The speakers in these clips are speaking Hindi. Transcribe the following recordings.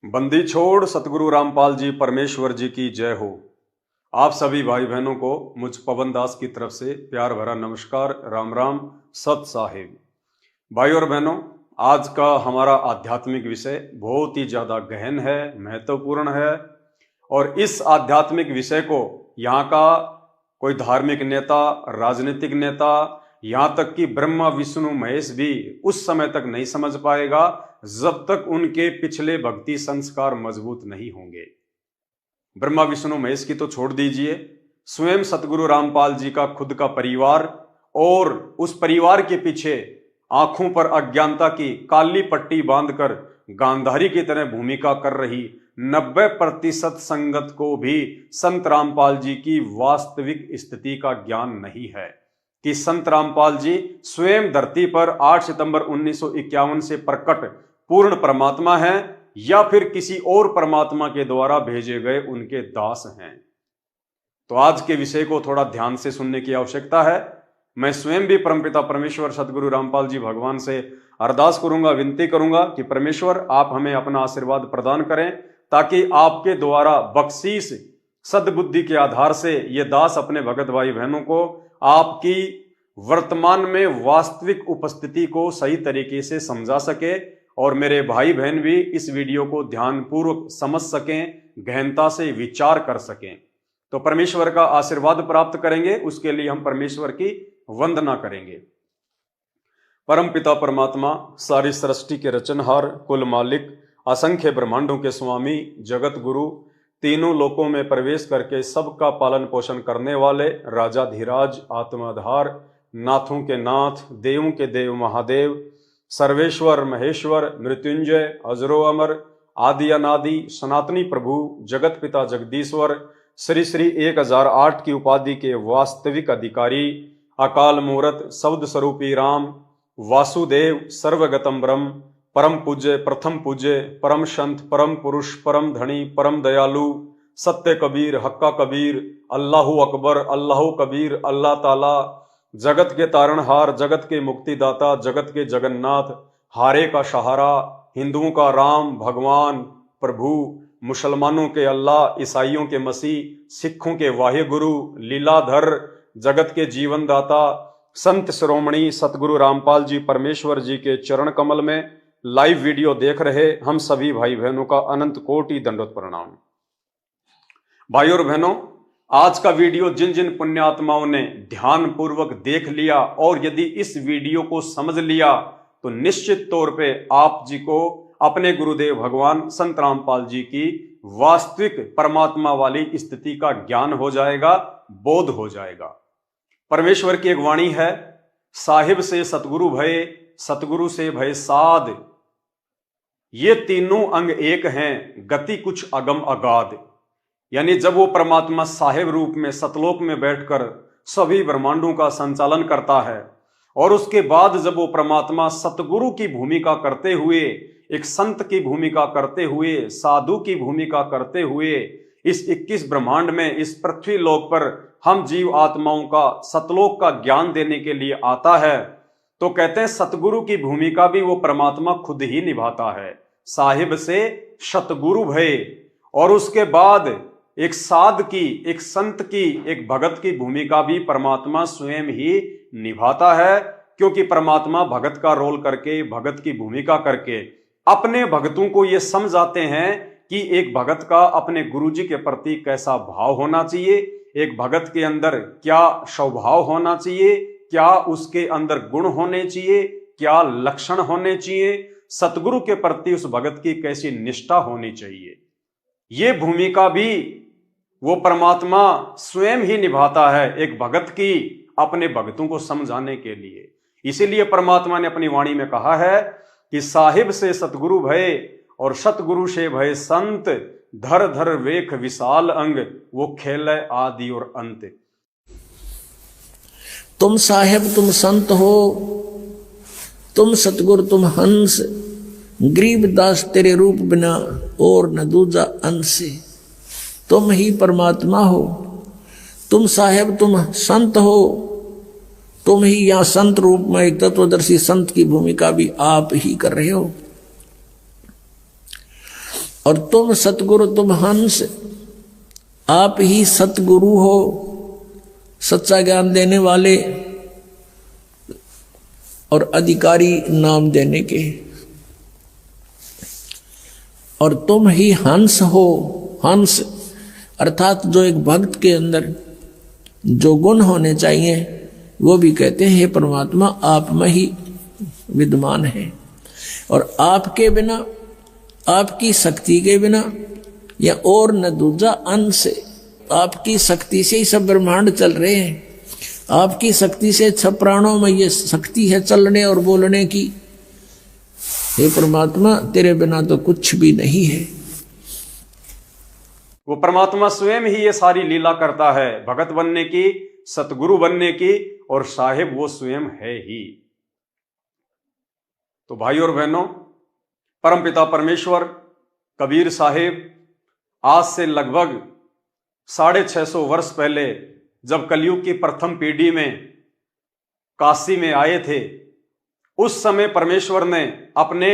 बंदी छोड़ सतगुरु रामपाल जी परमेश्वर जी की जय हो। आप सभी भाई बहनों को मुझ पवन दास की तरफ से प्यार भरा नमस्कार, राम राम, सत साहिब। भाई और बहनों, आज का हमारा आध्यात्मिक विषय बहुत ही ज़्यादा गहन है, महत्वपूर्ण है। और इस आध्यात्मिक विषय को यहाँ का कोई धार्मिक नेता, राजनीतिक नेता, यहाँ तक कि ब्रह्मा विष्णु महेश भी उस समय तक नहीं समझ पाएगा जब तक उनके पिछले भक्ति संस्कार मजबूत नहीं होंगे। ब्रह्मा विष्णु महेश की तो छोड़ दीजिए, स्वयं सतगुरु रामपाल जी का खुद का परिवार और उस परिवार के पीछे आंखों पर अज्ञानता की काली पट्टी बांधकर गांधारी की तरह भूमिका कर रही 90% संगत को भी संत रामपाल जी की वास्तविक स्थिति का ज्ञान नहीं है कि संत रामपाल जी स्वयं धरती पर 8 सितंबर 1951 से प्रकट पूर्ण परमात्मा हैं या फिर किसी और परमात्मा के द्वारा भेजे गए उनके दास हैं। तो आज के विषय को थोड़ा ध्यान से सुनने की आवश्यकता है। मैं स्वयं भी परमपिता परमेश्वर सतगुरु रामपाल जी भगवान से अरदास करूंगा, विनती करूंगा कि परमेश्वर आप हमें अपना आशीर्वाद प्रदान करें ताकि आपके द्वारा बख्शीश सद्बुद्धि के आधार से ये दास अपने भगत भाई बहनों को आपकी वर्तमान में वास्तविक उपस्थिति को सही तरीके से समझा सके और मेरे भाई बहन भी इस वीडियो को ध्यानपूर्वक समझ सकें, गहनता से विचार कर सकें। तो परमेश्वर का आशीर्वाद प्राप्त करेंगे, उसके लिए हम परमेश्वर की वंदना करेंगे। परम पिता परमात्मा, सारी सृष्टि के रचनहार, कुल मालिक, असंख्य ब्रह्मांडों के स्वामी, जगत गुरु, तीनों लोकों में प्रवेश करके सबका पालन पोषण करने वाले राजाधिराज, आत्माधार, नाथों के नाथ, देवों के देव महादेव, सर्वेश्वर महेश्वर, मृत्युंजय, अजरो अमर, आदि अनादि, सनातनी प्रभु, जगत पिता जगदीश्वर, श्री श्री 1008 की उपाधि के वास्तविक अधिकारी, अकाल मूरत, शब्द स्वरूपी राम, वासुदेव, सर्वगतम ब्रह्म, परम पूज्य, प्रथम पूज्य, परम संत, परम पुरुष, परम धनी, परम दयालु, सत्य कबीर, हक्का कबीर, अल्लाहु अकबर, अल्लाहु कबीर, अल्लाह ताला, जगत के तारणहार, जगत के मुक्तिदाता, जगत के जगन्नाथ, हारे का सहारा, हिंदुओं का राम भगवान प्रभु, मुसलमानों के अल्लाह, ईसाइयों के मसीह, सिखों के वाहे गुरु, लीलाधर, जगत के जीवन दाता, संत शिरोमणि सतगुरु रामपाल जी परमेश्वर जी के चरण कमल में लाइव वीडियो देख रहे हम सभी भाई बहनों का अनंत कोटि दंडवत प्रणाम। भाई और बहनों, आज का वीडियो जिन जिन पुण्यात्माओं ने ध्यान पूर्वक देख लिया और यदि इस वीडियो को समझ लिया तो निश्चित तौर पे आप जी को अपने गुरुदेव भगवान संत रामपाल जी की वास्तविक परमात्मा वाली स्थिति का ज्ञान हो जाएगा, बोध हो जाएगा। परमेश्वर की एक वाणी है, साहिब से सतगुरु भय, सतगुरु से भय साध, ये तीनों अंग एक हैं, गति कुछ अगम अगाध। यानी जब वो परमात्मा साहिब रूप में सतलोक में बैठकर सभी ब्रह्मांडों का संचालन करता है और उसके बाद जब वो परमात्मा सतगुरु की भूमिका करते हुए, एक संत की भूमिका करते हुए, साधु की भूमिका करते हुए इस 21 ब्रह्मांड में, इस पृथ्वी लोक पर हम जीव आत्माओं का सतलोक का ज्ञान देने के लिए आता है, तो कहते हैं सतगुरु की भूमिका भी वो परमात्मा खुद ही निभाता है। साहिब से सतगुरु भय, और उसके बाद एक साध की, एक संत की, एक भगत की भूमिका भी परमात्मा स्वयं ही निभाता है, क्योंकि परमात्मा भगत का रोल करके, भगत की भूमिका करके अपने भक्तों को ये समझाते हैं कि एक भगत का अपने गुरुजी के प्रति कैसा भाव होना चाहिए, एक भगत के अंदर क्या स्वभाव होना चाहिए, क्या उसके अंदर गुण होने चाहिए, क्या लक्षण होने चाहिए, सतगुरु के प्रति उस भगत की कैसी निष्ठा होनी चाहिए। ये भूमिका भी वो परमात्मा स्वयं ही निभाता है एक भगत की अपने भक्तों को समझाने के लिए। इसीलिए परमात्मा ने अपनी वाणी में कहा है कि साहिब से सतगुरु भय और सतगुरु से भय संत, धर धर वेख विशाल अंग, वो खेल आदि और अंत। तुम साहिब तुम संत हो, तुम सतगुरु तुम हंस, गरीबदास तेरे रूप बिना और न दूजा अंश। तुम ही परमात्मा हो, तुम साहेब तुम संत हो, तुम ही यहां संत रूप में एक तत्वदर्शी संत की भूमिका भी आप ही कर रहे हो। और तुम सतगुरु तुम हंस, आप ही सतगुरु हो, सच्चा ज्ञान देने वाले और अधिकारी नाम देने के। और तुम ही हंस हो, हंस अर्थात जो एक भक्त के अंदर जो गुण होने चाहिए वो भी कहते हैं हे परमात्मा आप में ही विद्यमान है। और आपके बिना, आपकी शक्ति के बिना या और न दूजा अंश, आपकी शक्ति से ही सब ब्रह्मांड चल रहे हैं। आपकी शक्ति से 6 प्राणों में ये शक्ति है चलने और बोलने की। हे परमात्मा तेरे बिना तो कुछ भी नहीं है। वो परमात्मा स्वयं ही ये सारी लीला करता है, भगत बनने की, सतगुरु बनने की, और साहिब वो स्वयं है ही। तो भाई और बहनों, परमपिता परमेश्वर कबीर साहिब आज से लगभग 650 वर्ष पहले जब कलयुग की प्रथम पीढ़ी में काशी में आए थे, उस समय परमेश्वर ने अपने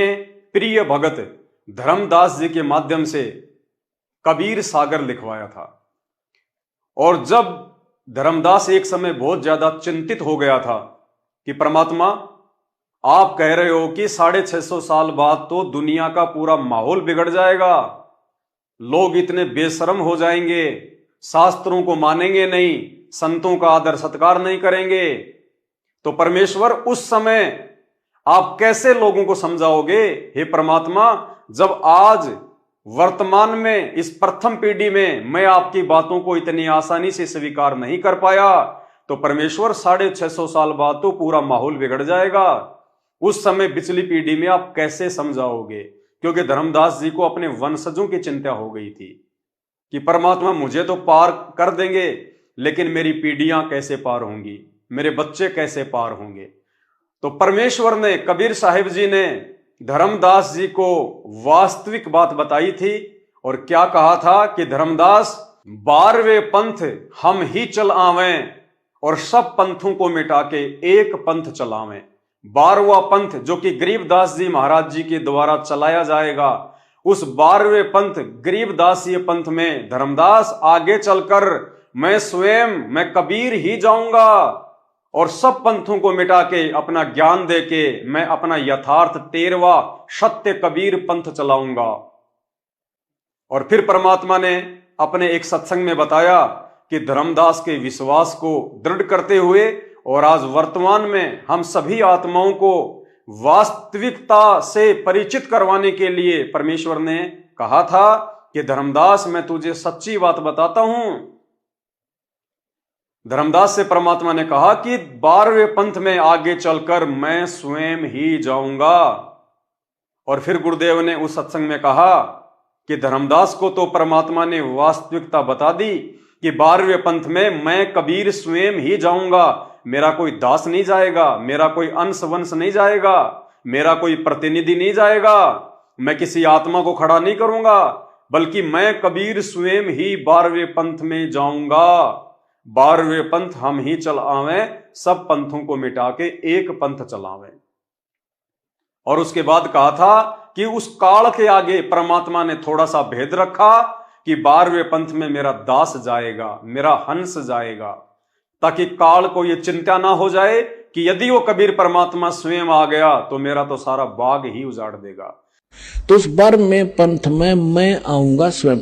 प्रिय भगत धर्मदास जी के माध्यम से कबीर सागर लिखवाया था। और जब धर्मदास एक समय बहुत ज्यादा चिंतित हो गया था कि परमात्मा आप कह रहे हो कि 650 साल बाद तो दुनिया का पूरा माहौल बिगड़ जाएगा, लोग इतने बेशर्म हो जाएंगे, शास्त्रों को मानेंगे नहीं, संतों का आदर सत्कार नहीं करेंगे, तो परमेश्वर उस समय आप कैसे लोगों को समझाओगे? हे परमात्मा, जब आज वर्तमान में इस प्रथम पीढ़ी में मैं आपकी बातों को इतनी आसानी से स्वीकार नहीं कर पाया, तो परमेश्वर 650 साल बाद तो पूरा माहौल बिगड़ जाएगा। उस समय पिछली पीढ़ी में आप कैसे समझाओगे? क्योंकि धर्मदास जी को अपने वंशजों की चिंता हो गई थी कि परमात्मा मुझे तो पार कर देंगे, लेकिन मेरी पीढ़ियां कैसे पार होंगी, मेरे बच्चे कैसे पार होंगे। तो परमेश्वर ने, कबीर साहिब जी ने धर्मदास जी को वास्तविक बात बताई थी। और क्या कहा था कि धर्मदास 12वें पंथ हम ही चल आवें और सब पंथों को मिटा के एक पंथ चलावें। 12वां पंथ जो कि गरीबदास जी महाराज जी के द्वारा चलाया जाएगा, उस 12वें पंथ गरीबदासीय पंथ में धर्मदास आगे चलकर मैं कबीर ही जाऊंगा और सब पंथों को मिटा के अपना ज्ञान देके मैं अपना यथार्थ 13वां सत्य कबीर पंथ चलाऊंगा। और फिर परमात्मा ने अपने एक सत्संग में बताया कि धर्मदास के विश्वास को दृढ़ करते हुए और आज वर्तमान में हम सभी आत्माओं को वास्तविकता से परिचित करवाने के लिए परमेश्वर ने कहा था कि धर्मदास मैं तुझे सच्ची बात बताता हूं। धर्मदास से परमात्मा ने कहा कि 12वें पंथ में आगे चलकर मैं स्वयं ही जाऊंगा। और फिर गुरुदेव ने उस सत्संग में कहा कि धर्मदास को तो परमात्मा ने वास्तविकता बता दी कि 12वें पंथ में मैं कबीर स्वयं ही जाऊंगा, मेरा कोई दास नहीं जाएगा, मेरा कोई अंश वंश नहीं जाएगा, मेरा कोई प्रतिनिधि नहीं जाएगा, मैं किसी आत्मा को खड़ा नहीं करूंगा, बल्कि मैं कबीर स्वयं ही 12वें पंथ में जाऊंगा। 12वें पंथ हम ही चल आवें, सब पंथों को मिटा के एक पंथ चलावें। और उसके बाद कहा था कि उस काल के आगे परमात्मा ने थोड़ा सा भेद रखा कि 12वें पंथ में मेरा दास जाएगा, मेरा हंस जाएगा, ताकि काल को यह चिंता ना हो जाए कि यदि वो कबीर परमात्मा स्वयं आ गया तो मेरा तो सारा बाग ही उजाड़ देगा। तो उस 12वें पंथ में मैं आऊंगा स्वयं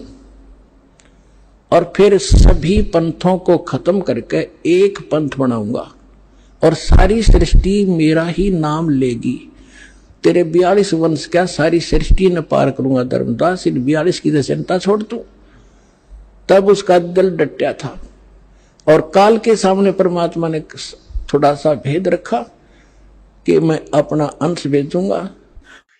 और फिर सभी पंथों को खत्म करके एक पंथ बनाऊंगा और सारी सृष्टि मेरा ही नाम लेगी। तेरे 42 वंश क्या सारी सृष्टि ने पार करूंगा धर्मदास, इन 42 की चिंता छोड़ तू। तब उसका दिल डटा था और काल के सामने परमात्मा ने थोड़ा सा भेद रखा कि मैं अपना अंश भेजूंगा।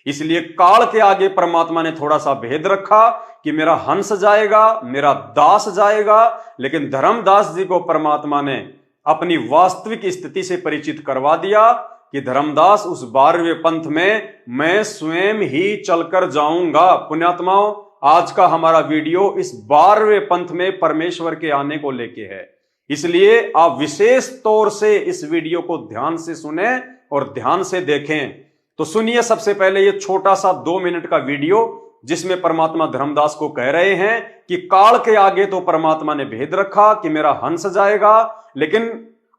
इसलिए काल के आगे परमात्मा ने थोड़ा सा भेद रखा कि मेरा हंस जाएगा, मेरा दास जाएगा, लेकिन धर्मदास जी को परमात्मा ने अपनी वास्तविक स्थिति से परिचित करवा दिया कि धर्मदास उस 12वें पंथ में मैं स्वयं ही चलकर जाऊंगा। पुण्यात्माओं, आज का हमारा वीडियो इस 12वें पंथ में परमेश्वर के आने को लेके है, इसलिए आप विशेष तौर से इस वीडियो को ध्यान से सुने और ध्यान से देखें। तो सुनिए सबसे पहले ये छोटा सा 2 मिनट का वीडियो जिसमें परमात्मा धर्मदास को कह रहे हैं कि काल के आगे तो परमात्मा ने भेद रखा कि मेरा हंस जाएगा, लेकिन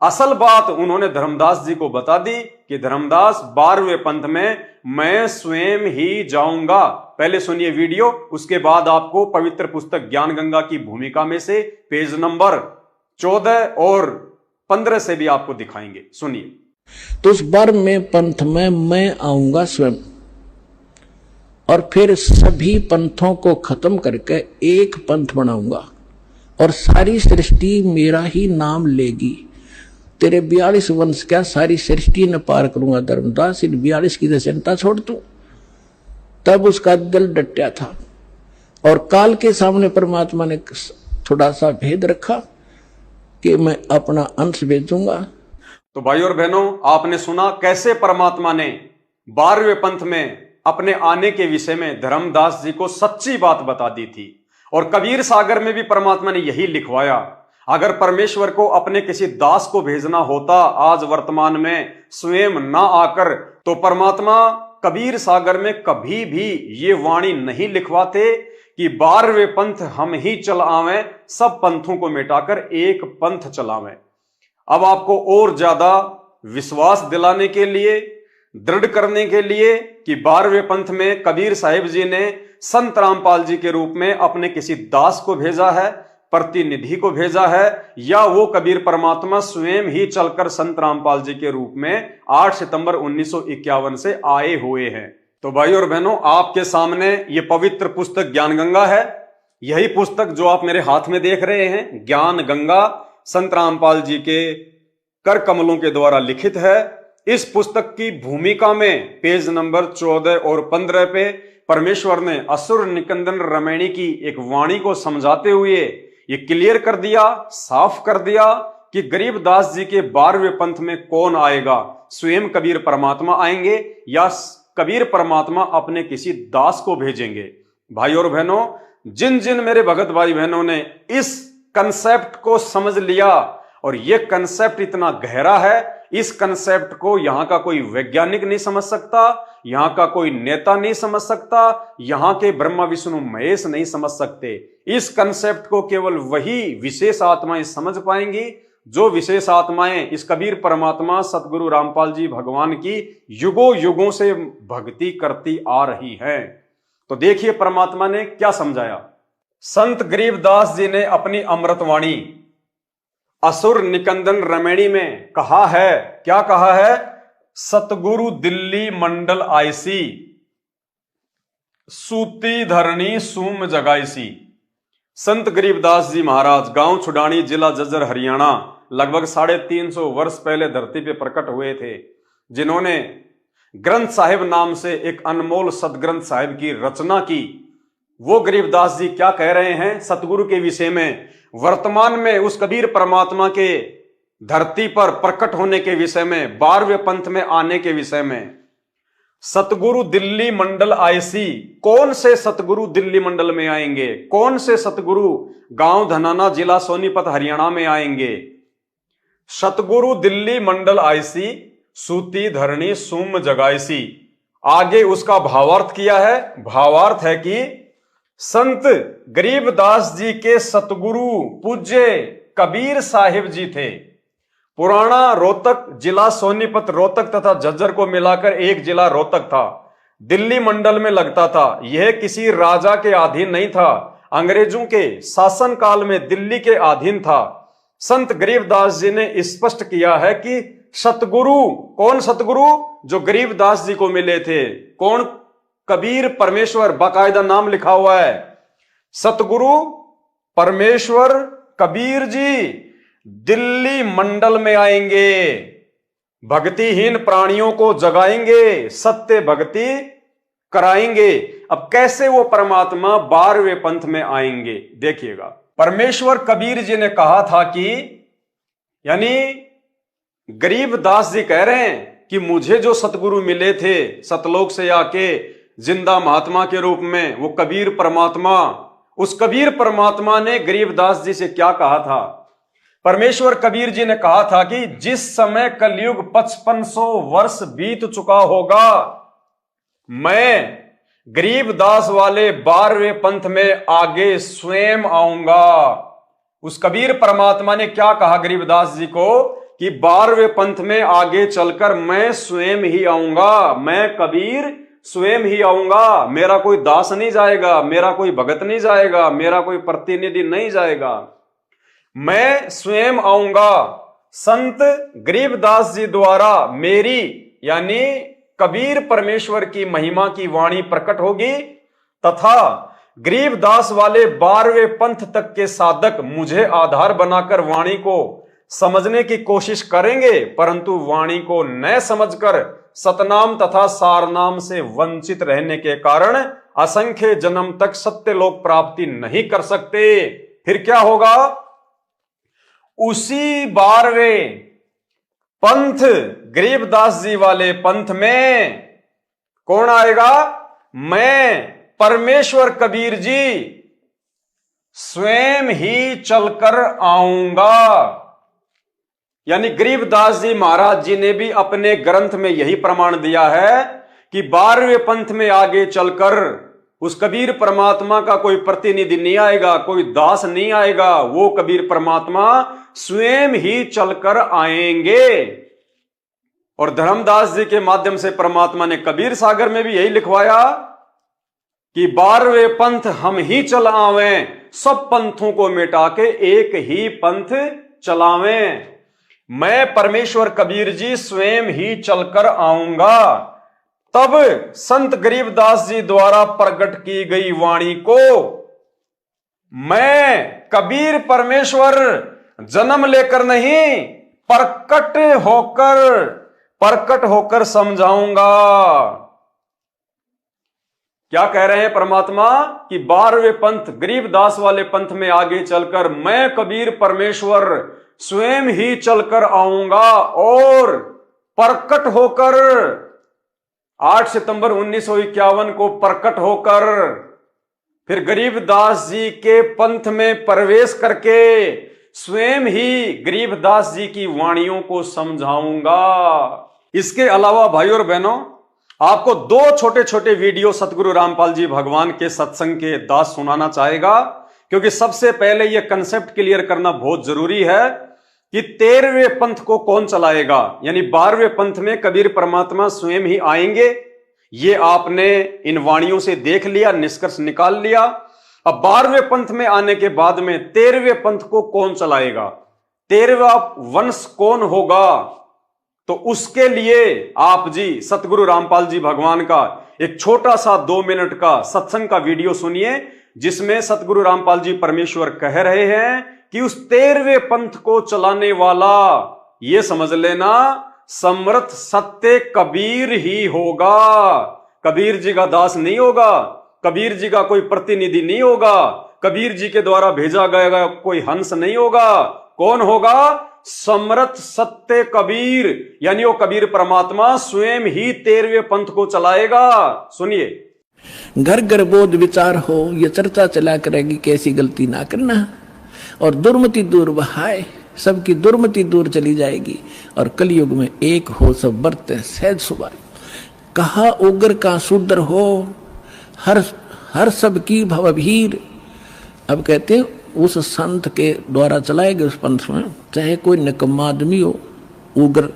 असल बात उन्होंने धर्मदास जी को बता दी कि धर्मदास 12वें पंथ में मैं स्वयं ही जाऊंगा। पहले सुनिए वीडियो, उसके बाद आपको पवित्र पुस्तक ज्ञान गंगा की भूमिका में से पेज नंबर 14 और 15 से भी आपको दिखाएंगे। सुनिए। तो उस 12वें पंथ में मैं आऊंगा स्वयं, और फिर सभी पंथों को खत्म करके एक पंथ बनाऊंगा और सारी सृष्टि मेरा ही नाम लेगी। तेरे 42 वंश क्या सारी सृष्टि न पार करूंगा धर्मदास, इन 42 की तो चिंता छोड़ तू। तब उसका दिल डटा था और काल के सामने परमात्मा ने थोड़ा सा भेद रखा कि मैं अपना अंश भेजूंगा। तो भाई और बहनों, आपने सुना कैसे परमात्मा ने 12वें पंथ में अपने आने के विषय में धर्मदास जी को सच्ची बात बता दी थी। और कबीर सागर में भी परमात्मा ने यही लिखवाया, अगर परमेश्वर को अपने किसी दास को भेजना होता आज वर्तमान में स्वयं ना आकर, तो परमात्मा कबीर सागर में कभी भी ये वाणी नहीं लिखवाते कि 12वें पंथ हम ही चल आवें, सब पंथों को मिटाकर एक पंथ चलावें। अब आपको और ज्यादा विश्वास दिलाने के लिए, दृढ़ करने के लिए कि 12वें पंथ में कबीर साहिब जी ने संत रामपाल जी के रूप में अपने किसी दास को भेजा है, प्रतिनिधि को भेजा है, या वो कबीर परमात्मा स्वयं ही चलकर संत रामपाल जी के रूप में 8 सितंबर 1951 से आए हुए हैं। तो भाई और बहनों, आपके सामने ये पवित्र पुस्तक ज्ञान गंगा है। यही पुस्तक जो आप मेरे हाथ में देख रहे हैं, ज्ञान गंगा, संत रामपाल जी के कर कमलों के द्वारा लिखित है। इस पुस्तक की भूमिका में पेज नंबर 14 और 15 पे परमेश्वर ने असुर निकंदन रमैणी की एक वाणी को समझाते हुए ये क्लियर कर दिया, साफ कर दिया कि गरीबदास जी के 12वें पंथ में कौन आएगा, स्वयं कबीर परमात्मा आएंगे या कबीर परमात्मा अपने किसी दास को भेजेंगे। भाई और बहनों, जिन जिन मेरे भगत भाई बहनों ने इस कंसेप्ट को समझ लिया, और यह कंसेप्ट इतना गहरा है, इस कंसेप्ट को यहां का कोई वैज्ञानिक नहीं समझ सकता, यहां का कोई नेता नहीं समझ सकता, यहां के ब्रह्मा विष्णु महेश नहीं समझ सकते। इस कंसेप्ट को केवल वही विशेष आत्माएं समझ पाएंगी जो विशेष आत्माएं इस कबीर परमात्मा सतगुरु रामपाल जी भगवान की युगों युगों से भक्ति करती आ रही हैं। तो देखिए परमात्मा ने क्या समझाया। संत गरीबदास जी ने अपनी अमृतवाणी असुर निकंदन रमैणी में कहा है, क्या कहा है? सतगुरु दिल्ली मंडल आईसी, सूती धरणी सूम जगाईसी। संत गरीबदास जी महाराज गांव छुडानी, जिला जज्जर, हरियाणा, लगभग 350 वर्ष पहले धरती पे प्रकट हुए थे, जिन्होंने ग्रंथ साहिब नाम से एक अनमोल सदग्रंथ साहिब की रचना की। वो गरीबदास जी क्या कह रहे हैं सतगुरु के विषय में, वर्तमान में उस कबीर परमात्मा के धरती पर प्रकट होने के विषय में, 12वें पंथ में आने के विषय में। सतगुरु दिल्ली मंडल आईसी, कौन से सतगुरु दिल्ली मंडल में आएंगे? कौन से सतगुरु गांव धनाना, जिला सोनीपत, हरियाणा में आएंगे? सतगुरु दिल्ली मंडल आईसी, सूती धरणी सुम जगाईसी। आगे उसका भावार्थ किया है। भावार्थ है कि संत गरीबदास जी के सतगुरु पूज्य कबीर साहिब जी थे। पुराना रोहतक, जिला सोनीपत, रोहतक तथा झज्जर को मिलाकर एक जिला रोहतक था, दिल्ली मंडल में लगता था। यह किसी राजा के अधीन नहीं था, अंग्रेजों के शासन काल में दिल्ली के अधीन था। संत गरीबदास जी ने स्पष्ट किया है कि सतगुरु, कौन सतगुरु? जो गरीबदास जी को मिले थे। कौन? कबीर परमेश्वर, बाकायदा नाम लिखा हुआ है। सतगुरु परमेश्वर कबीर जी दिल्ली मंडल में आएंगे, भक्तिहीन प्राणियों को जगाएंगे, सत्य भक्ति कराएंगे। अब कैसे वो परमात्मा 12वें पंथ में आएंगे? देखिएगा, परमेश्वर कबीर जी ने कहा था कि, यानी गरीबदास जी कह रहे हैं कि मुझे जो सतगुरु मिले थे सतलोक से आके जिंदा महात्मा के रूप में, वो कबीर परमात्मा, उस कबीर परमात्मा ने गरीबदास जी से क्या कहा था? परमेश्वर कबीर जी ने कहा था कि जिस समय कलयुग 5500 वर्ष बीत चुका होगा, मैं गरीबदास वाले 12वें पंथ में आगे स्वयं आऊंगा। उस कबीर परमात्मा ने क्या कहा गरीबदास जी को कि 12वें पंथ में आगे चलकर मैं स्वयं ही आऊंगा, मैं कबीर स्वयं ही आऊंगा। मेरा कोई दास नहीं जाएगा, मेरा कोई भगत नहीं जाएगा, मेरा कोई प्रतिनिधि नहीं जाएगा, मैं स्वयं आऊंगा। संत गरीबदास जी द्वारा मेरी यानी कबीर परमेश्वर की महिमा की वाणी प्रकट होगी तथा गरीबदास वाले 12वें पंथ तक के साधक मुझे आधार बनाकर वाणी को समझने की कोशिश करेंगे, परंतु वाणी को न समझकर सतनाम तथा सारनाम से वंचित रहने के कारण असंख्य जन्म तक सत्यलोक प्राप्ति नहीं कर सकते। फिर क्या होगा? उसी 12वें पंथ गरीबदास जी वाले पंथ में कौन आएगा? मैं परमेश्वर कबीर जी स्वयं ही चलकर आऊंगा। यानी गरीबदास जी महाराज जी ने भी अपने ग्रंथ में यही प्रमाण दिया है कि 12वें पंथ में आगे चलकर उस कबीर परमात्मा का कोई प्रतिनिधि नहीं आएगा, कोई दास नहीं आएगा, वो कबीर परमात्मा स्वयं ही चलकर आएंगे। और धर्मदास जी के माध्यम से परमात्मा ने कबीर सागर में भी यही लिखवाया कि 12वें पंथ हम ही चल आवें, सब पंथों को मिटा के एक ही पंथ चलावें। मैं परमेश्वर कबीर जी स्वयं ही चलकर आऊंगा। तब संत गरीबदास जी द्वारा प्रकट की गई वाणी को मैं कबीर परमेश्वर जन्म लेकर नहीं प्रकट होकर समझाऊंगा। क्या कह रहे हैं परमात्मा कि 12वें पंथ गरीबदास वाले पंथ में आगे चलकर मैं कबीर परमेश्वर स्वयं ही चलकर आऊंगा और प्रकट होकर 8 सितंबर 1951 को प्रकट होकर फिर गरीबदास जी के पंथ में प्रवेश करके स्वयं ही गरीबदास जी की वाणियों को समझाऊंगा। इसके अलावा भाइयों और बहनों, आपको 2 छोटे छोटे वीडियो सतगुरु रामपाल जी भगवान के सत्संग के दास सुनाना चाहेगा, क्योंकि सबसे पहले यह कंसेप्ट क्लियर करना बहुत जरूरी है कि 13वें पंथ को कौन चलाएगा। यानी 12वें पंथ में कबीर परमात्मा स्वयं ही आएंगे, ये आपने इन वाणियों से देख लिया, निष्कर्ष निकाल लिया। अब 12वें पंथ में आने के बाद में 13वें पंथ को कौन चलाएगा, 13वां वंश कौन होगा, तो उसके लिए आप जी सतगुरु रामपाल जी भगवान का एक छोटा सा 2 मिनट का सत्संग का वीडियो सुनिए, जिसमें सतगुरु रामपाल जी परमेश्वर कह रहे हैं कि उस 13वें पंथ को चलाने वाला ये समझ लेना समर्थ सत्य कबीर ही होगा। कबीर जी का दास नहीं होगा, कबीर जी का कोई प्रतिनिधि नहीं होगा, कबीर जी के द्वारा भेजा गया कोई हंस नहीं होगा। कौन होगा? समर्थ सत्य कबीर, यानी वो कबीर परमात्मा स्वयं ही 13वें पंथ को चलाएगा। सुनिए। घर घर बोध विचार हो, ये चर्चा चला करेगी कैसी गलती ना करना, और दुर्मति दूर बहाए, सबकी दुर्मति दूर चली जाएगी, और कलयुग में एक हो सब बरते सहज सुबार। कहा उग्र का शूद्र हो, हर सब की भवभीर। अब कहते उस संत के द्वारा चलाए गए उस पंथ में चाहे कोई निकम्मा आदमी हो उग्र,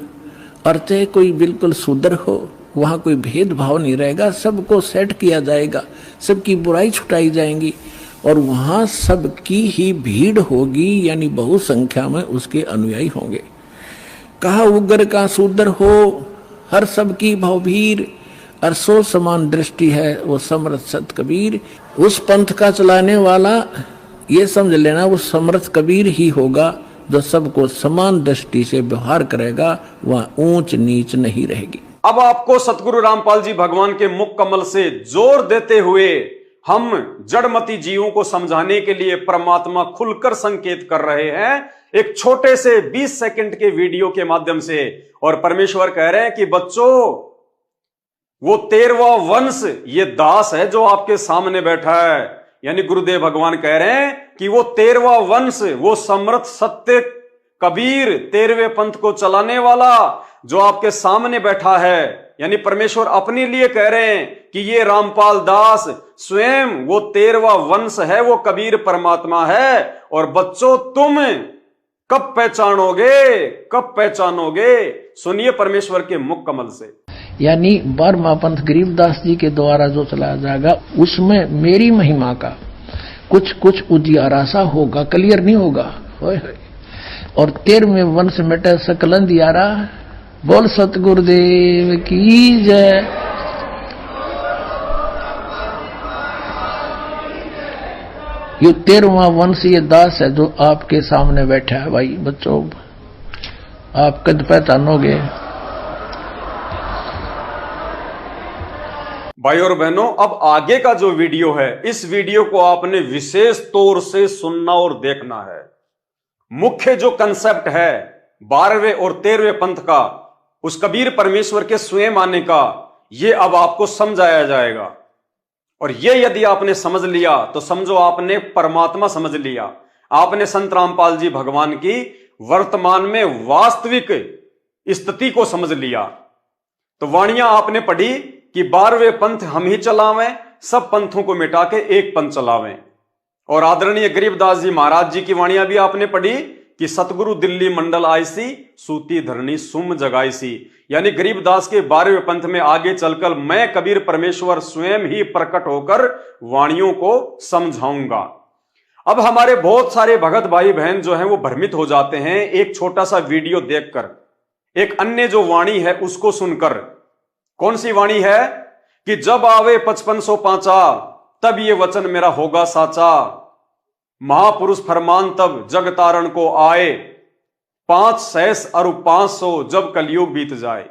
और चाहे कोई बिल्कुल शूद्र हो, वहां कोई भेदभाव नहीं रहेगा, सबको सेट किया जाएगा, सबकी बुराई छुटाई जाएंगी, और वहां सबकी ही भीड़ होगी, यानी बहुसंख्या में उसके अनुयायी होंगे। कहा उग्र का शूद्र हो, हर सबकी भवभीर, और सो समान दृष्टि है वो समर्थ सत कबीर। उस पंथ का चलाने वाला ये समझ लेना वो समर्थ कबीर ही होगा, जो सबको समान दृष्टि से व्यवहार करेगा, वह ऊंच नीच नहीं रहेगी। अब आपको सतगुरु रामपाल जी भगवान के मुख कमल से जोर देते हुए हम जड़मती जीवों को समझाने के लिए परमात्मा खुलकर संकेत कर रहे हैं एक छोटे से 20 सेकंड के वीडियो के माध्यम से। और परमेश्वर कह रहे हैं कि बच्चों, वो 13वां वंश ये दास है जो आपके सामने बैठा है। यानी गुरुदेव भगवान कह रहे हैं कि वो 13वां वंश, वो समर्थ सत्य कबीर 13वें पंथ को चलाने वाला जो आपके सामने बैठा है, यानी परमेश्वर अपने लिए कह रहे हैं कि ये रामपाल दास स्वयं वो 13वां वंश है, वो कबीर परमात्मा है। और बच्चों तुम कब पहचानोगे, कब पहचानोगे? सुनिए परमेश्वर के मुख कमल से। यानी 12वां पंथ गरीबदास जी के द्वारा जो चलाया जाएगा उसमें मेरी महिमा का कुछ कुछ उजियारा सा होगा, क्लियर नहीं होगा। और 13वें वंश मिटे सकल अंधियारा। बोल सतगुरुदेव की जय। ये 13वां वंश ये दास है जो आपके सामने बैठा है। भाई बच्चों आप कद पहचानोगे। भाई और बहनों, अब आगे का जो वीडियो है, इस वीडियो को आपने विशेष तौर से सुनना और देखना है। मुख्य जो कंसेप्ट है 12वें और 13वें पंथ का, उस कबीर परमेश्वर के स्वयं आने का, यह अब आपको समझाया जाएगा। और यह यदि आपने समझ लिया तो समझो आपने परमात्मा समझ लिया, आपने संत रामपाल जी भगवान की वर्तमान में वास्तविक स्थिति को समझ लिया। तो वाणियां आपने पढ़ी कि 12वें पंथ हम ही चलावें, सब पंथों को मिटा के एक पंथ चलावें। और आदरणीय गरीबदास जी महाराज जी की वाणियां भी आपने पढ़ी कि सतगुरु दिल्ली मंडल आईसी, सूती धरनी सुम जगाईसी। यानी गरीबदास के 12वें पंथ में आगे चलकर मैं कबीर परमेश्वर स्वयं ही प्रकट होकर वाणियों को समझाऊंगा। अब हमारे बहुत सारे भगत भाई बहन जो हैं वो भ्रमित हो जाते हैं एक छोटा सा वीडियो देखकर, एक अन्य जो वाणी है उसको सुनकर। कौन सी वाणी है कि जब आवे 5505 तब ये वचन मेरा होगा साचा, महापुरुष फरमान तब जग तारण को आए, 5 सहस अरु 500 जब कलयुग बीत जाए।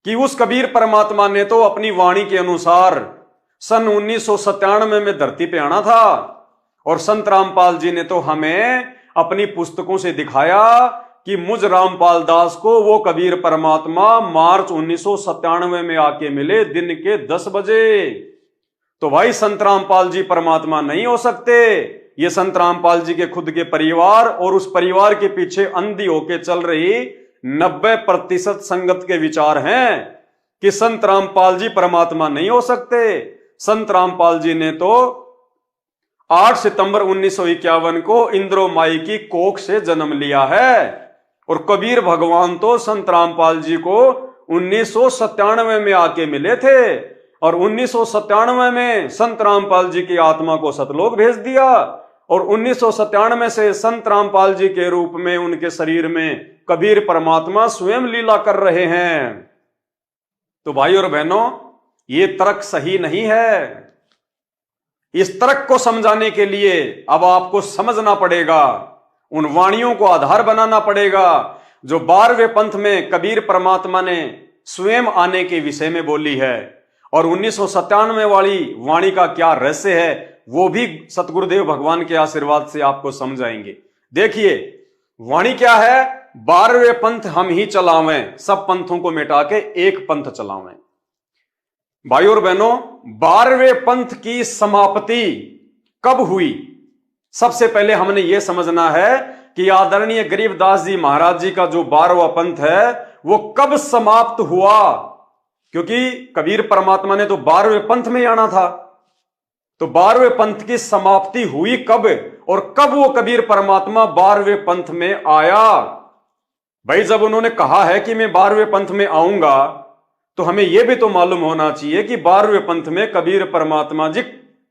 कि उस कबीर परमात्मा ने तो अपनी वाणी के अनुसार सन 1997 में धरती पे आना था। और संत रामपाल जी ने तो हमें अपनी पुस्तकों से दिखाया कि मुझ रामपाल दास को वो कबीर परमात्मा मार्च 1997 में आके मिले दिन के 10 बजे। तो भाई संत रामपाल जी परमात्मा नहीं हो सकते। ये संत रामपाल जी के खुद के परिवार और उस परिवार के पीछे अंधी होके चल रही 90% संगत के विचार हैं कि संत रामपाल जी परमात्मा नहीं हो सकते। संत रामपाल जी ने तो 8 सितंबर 1951 को इंद्रो माई की कोख से जन्म लिया है। और कबीर भगवान तो संत रामपाल जी को 1997 में आके मिले थे। और 1997 में संत रामपाल जी की आत्मा को सतलोक भेज दिया। और 1997 से संत रामपाल जी के रूप में उनके शरीर में कबीर परमात्मा स्वयं लीला कर रहे हैं। तो भाई और बहनों, ये तर्क सही नहीं है। इस तर्क को समझाने के लिए अब आपको समझना पड़ेगा, उन वाणियों को आधार बनाना पड़ेगा जो 12वें पंथ में कबीर परमात्मा ने स्वयं आने के विषय में बोली है। और 1997 वाली वाणी का क्या रहस्य है वो भी सतगुरुदेव भगवान के आशीर्वाद से आपको समझाएंगे। देखिए वाणी क्या है, 12वें पंथ हम ही चलावें, सब पंथों को मिटा के एक पंथ चलावें। भाई और बहनों, 12वें पंथ की समाप्ति कब हुई? सबसे पहले हमने यह समझना है कि आदरणीय गरीबदास जी महाराज जी का जो 12वां पंथ है वो कब समाप्त हुआ। क्योंकि कबीर परमात्मा ने तो 12वें पंथ में आना था। तो 12वें पंथ की समाप्ति हुई कब और कब वो कबीर परमात्मा 12वें पंथ में आया? भाई जब उन्होंने कहा है कि मैं 12वें पंथ में आऊंगा तो हमें यह भी तो मालूम होना चाहिए कि 12वें पंथ में कबीर परमात्मा जी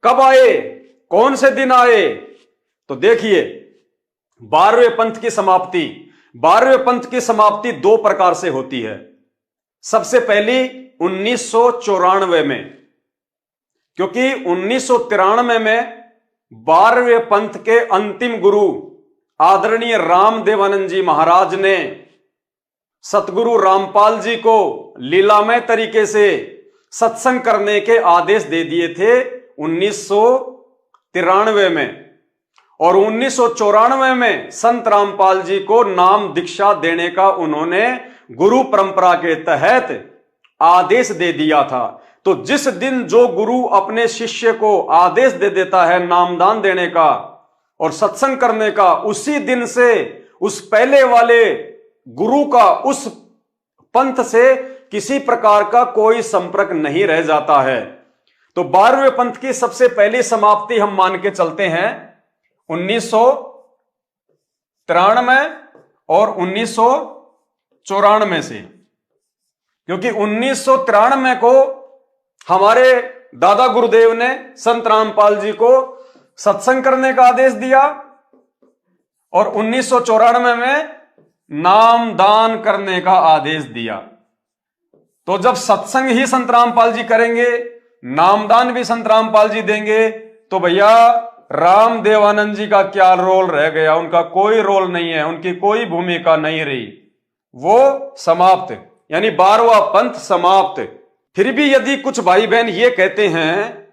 कब आए, कौन से दिन आए। तो देखिए 12वें पंथ की समाप्ति, 12वें पंथ की समाप्ति 2 प्रकार से होती है। सबसे पहली 1994 में, क्योंकि 1993 में 12वें पंथ के अंतिम गुरु आदरणीय रामदेवानंद जी महाराज ने सतगुरु रामपाल जी को लीलामय तरीके से सत्संग करने के आदेश दे दिए थे 1993 में। और 1994 में संत रामपाल जी को नाम दीक्षा देने का उन्होंने गुरु परंपरा के तहत आदेश दे दिया था। तो जिस दिन जो गुरु अपने शिष्य को आदेश दे देता है नामदान देने का और सत्संग करने का, उसी दिन से उस पहले वाले गुरु का उस पंथ से किसी प्रकार का कोई संपर्क नहीं रह जाता है। तो 12वें पंथ की सबसे पहली समाप्ति हम मान के चलते हैं 1993 और 1994 से, क्योंकि 1993 को हमारे दादा गुरुदेव ने संत रामपाल जी को सत्संग करने का आदेश दिया और 1994 में नाम दान करने का आदेश दिया। तो जब सत्संग ही संत रामपाल जी करेंगे, नामदान भी संत रामपाल जी देंगे, तो भैया राम देवानंद जी का क्या रोल रह गया? उनका कोई रोल नहीं है, उनकी कोई भूमिका नहीं रही, वो समाप्त, यानी 12वां पंथ समाप्त। फिर भी यदि कुछ भाई बहन ये कहते हैं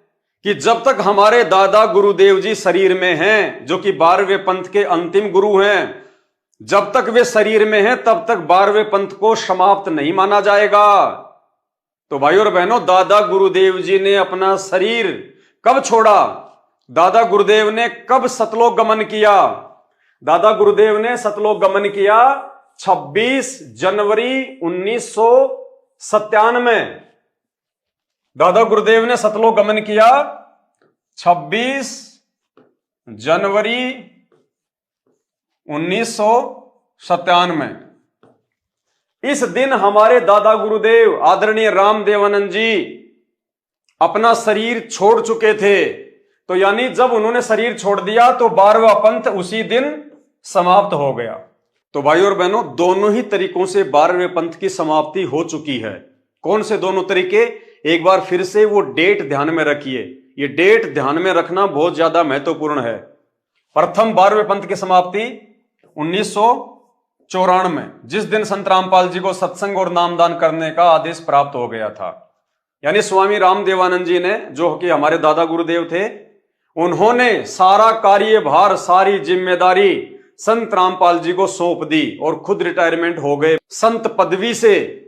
कि जब तक हमारे दादा गुरुदेव जी शरीर में हैं, जो कि 12वें पंथ के अंतिम गुरु हैं, जब तक वे शरीर में हैं तब तक 12वें पंथ को समाप्त नहीं माना जाएगा। तो भाई और बहनों, दादा गुरुदेव जी ने अपना शरीर कब छोड़ा? दादा गुरुदेव ने कब सतलोक गमन किया? दादा गुरुदेव ने सतलोक गमन किया 26 जनवरी 1997। दादा गुरुदेव ने सतलोक गमन किया 26 जनवरी 1997। इस दिन हमारे दादा गुरुदेव आदरणीय राम देवानंद जी अपना शरीर छोड़ चुके थे। तो यानी जब उन्होंने शरीर छोड़ दिया तो 12वां पंथ उसी दिन समाप्त हो गया। तो भाई और बहनों, दोनों ही तरीकों से 12वें पंथ की समाप्ति हो चुकी है। कौन से दोनों तरीके? एक बार फिर से वो डेट ध्यान में रखिए, ये डेट ध्यान में रखना बहुत ज्यादा महत्वपूर्ण है। प्रथम 12वें पंथ की समाप्ति 1994, जिस दिन संत रामपाल जी को सत्संग और नामदान करने का आदेश प्राप्त हो गया था। यानी स्वामी राम देवानंद जी ने, जो कि हमारे दादा गुरुदेव थे, उन्होंने सारा कार्यभार, सारी जिम्मेदारी संत रामपाल जी को सौंप दी और खुद रिटायरमेंट हो गए संत पदवी से।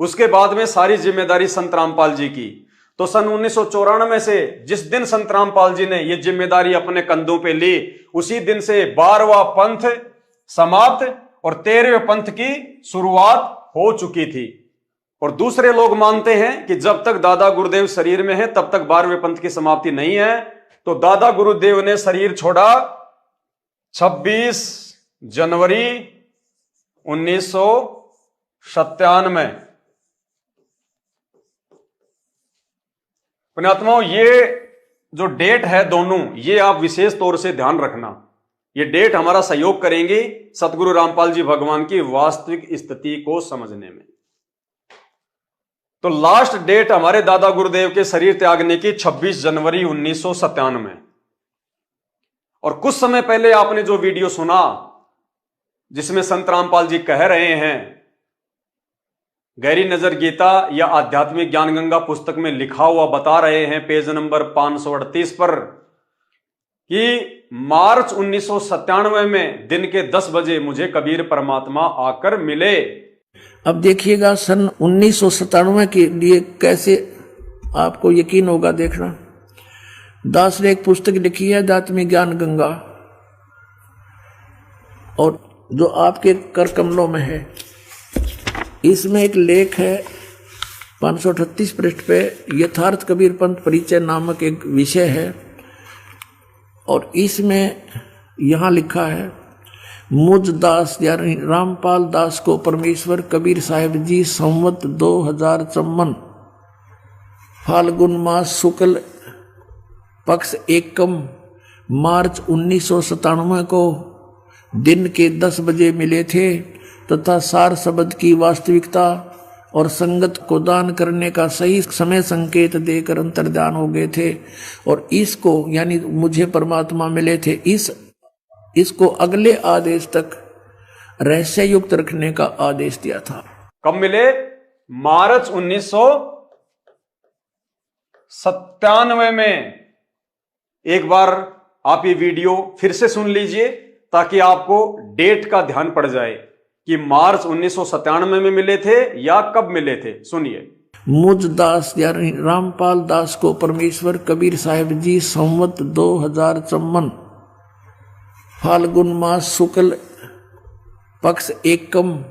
उसके बाद में सारी जिम्मेदारी संत रामपाल जी की। तो सन 1994 से जिस दिन संत रामपाल जी ने ये जिम्मेदारी अपने कंधों पे ली, उसी दिन से 12वां पंथ समाप्त और 13वें पंथ की शुरुआत हो चुकी थी। और दूसरे लोग मानते हैं कि जब तक दादा गुरुदेव शरीर में है तब तक 12वें पंथ की समाप्ति नहीं है। तो दादा गुरुदेव ने शरीर छोड़ा 26 जनवरी 1997। पुण्यात्माओं, ये जो डेट है दोनों, ये आप विशेष तौर से ध्यान रखना। ये डेट हमारा सहयोग करेंगे सतगुरु रामपाल जी भगवान की वास्तविक स्थिति को समझने में। तो लास्ट डेट हमारे दादा गुरुदेव के शरीर त्यागने की 26 जनवरी 1997। और कुछ समय पहले आपने जो वीडियो सुना जिसमें संत रामपाल जी कह रहे हैं, गहरी नजर गीता या आध्यात्मिक ज्ञान गंगा पुस्तक में लिखा हुआ बता रहे हैं पेज नंबर 538 पर कि मार्च 1997 में दिन के 10 बजे मुझे कबीर परमात्मा आकर मिले। अब देखिएगा सन 1997 के लिए कैसे आपको यकीन होगा, देखना। दास ने एक पुस्तक लिखी है आध्यात्मिक ज्ञान गंगा, और जो आपके कर कमलों में है, इसमें एक लेख है 538 पृष्ठ पे, यथार्थ कबीर पंथ परिचय नामक एक विषय है। और इसमें यहाँ लिखा है, मुझ दास यानी रामपाल दास को परमेश्वर कबीर साहिब जी संवत 2054 फाल्गुन मास शुक्ल पक्ष एकम मार्च 1997 को दिन के 10 बजे मिले थे तथा सार शब्द की वास्तविकता और संगत को दान करने का सही समय संकेत देकर अंतर्ध्यान हो गए थे। और इसको यानी मुझे परमात्मा मिले थे, इसको अगले आदेश तक रहस्य युक्त रखने का आदेश दिया था। कब मिले? मार्च 1997 में। एक बार आप ये वीडियो फिर से सुन लीजिए ताकि आपको डेट का ध्यान पड़ जाए कि मार्च 1997 में मिले थे या कब मिले थे। सुनिए। मुझ दास यानी रामपाल दास को परमेश्वर कबीर साहिब जी संवत 2054 फाल्गुन मास शुक्ल पक्ष एकम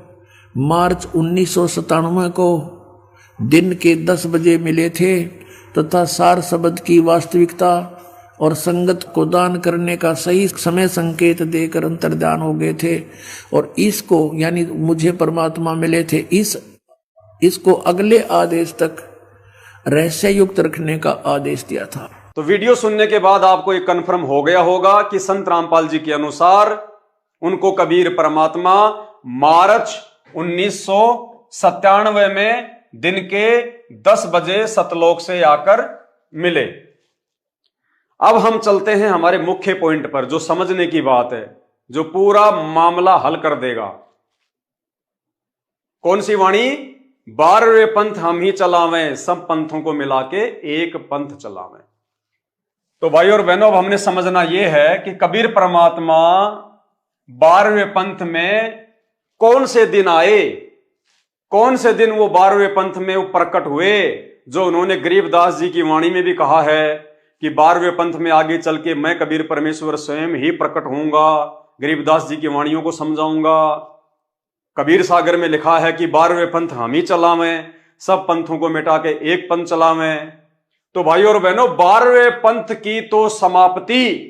मार्च 1997 को दिन के 10 बजे मिले थे तथा सार शब्द की वास्तविकता और संगत को दान करने का सही समय संकेत देकर अंतर्ध्यान हो गए थे। और इसको यानी मुझे परमात्मा मिले थे, इसको अगले आदेश तक रहस्य युक्त रखने का आदेश दिया था। तो वीडियो सुनने के बाद आपको ये कन्फर्म हो गया होगा कि संत रामपाल जी के अनुसार उनको कबीर परमात्मा मार्च 1997 में दिन के 10 बजे सतलोक से आकर मिले। अब हम चलते हैं हमारे मुख्य पॉइंट पर, जो समझने की बात है, जो पूरा मामला हल कर देगा। कौन सी वाणी? 12वें पंथ हम ही चलावें, सब पंथों को मिला के एक पंथ चलावें। तो भाई और बहनों, अब हमने समझना यह है कि कबीर परमात्मा 12वें पंथ में कौन से दिन आए, कौन से दिन वो 12वें पंथ में वो प्रकट हुए, जो उन्होंने गरीबदास जी की वाणी में भी कहा है कि 12वें पंथ में आगे चल के मैं कबीर परमेश्वर स्वयं ही प्रकट होऊंगा, गरीबदास जी की वाणियों को समझाऊंगा। कबीर सागर में लिखा है कि 12वें पंथ हम ही चलावें, सब पंथों को मिटा के एक पंथ चलावें। तो भाई और बहनों, 12वें पंथ की तो समाप्ति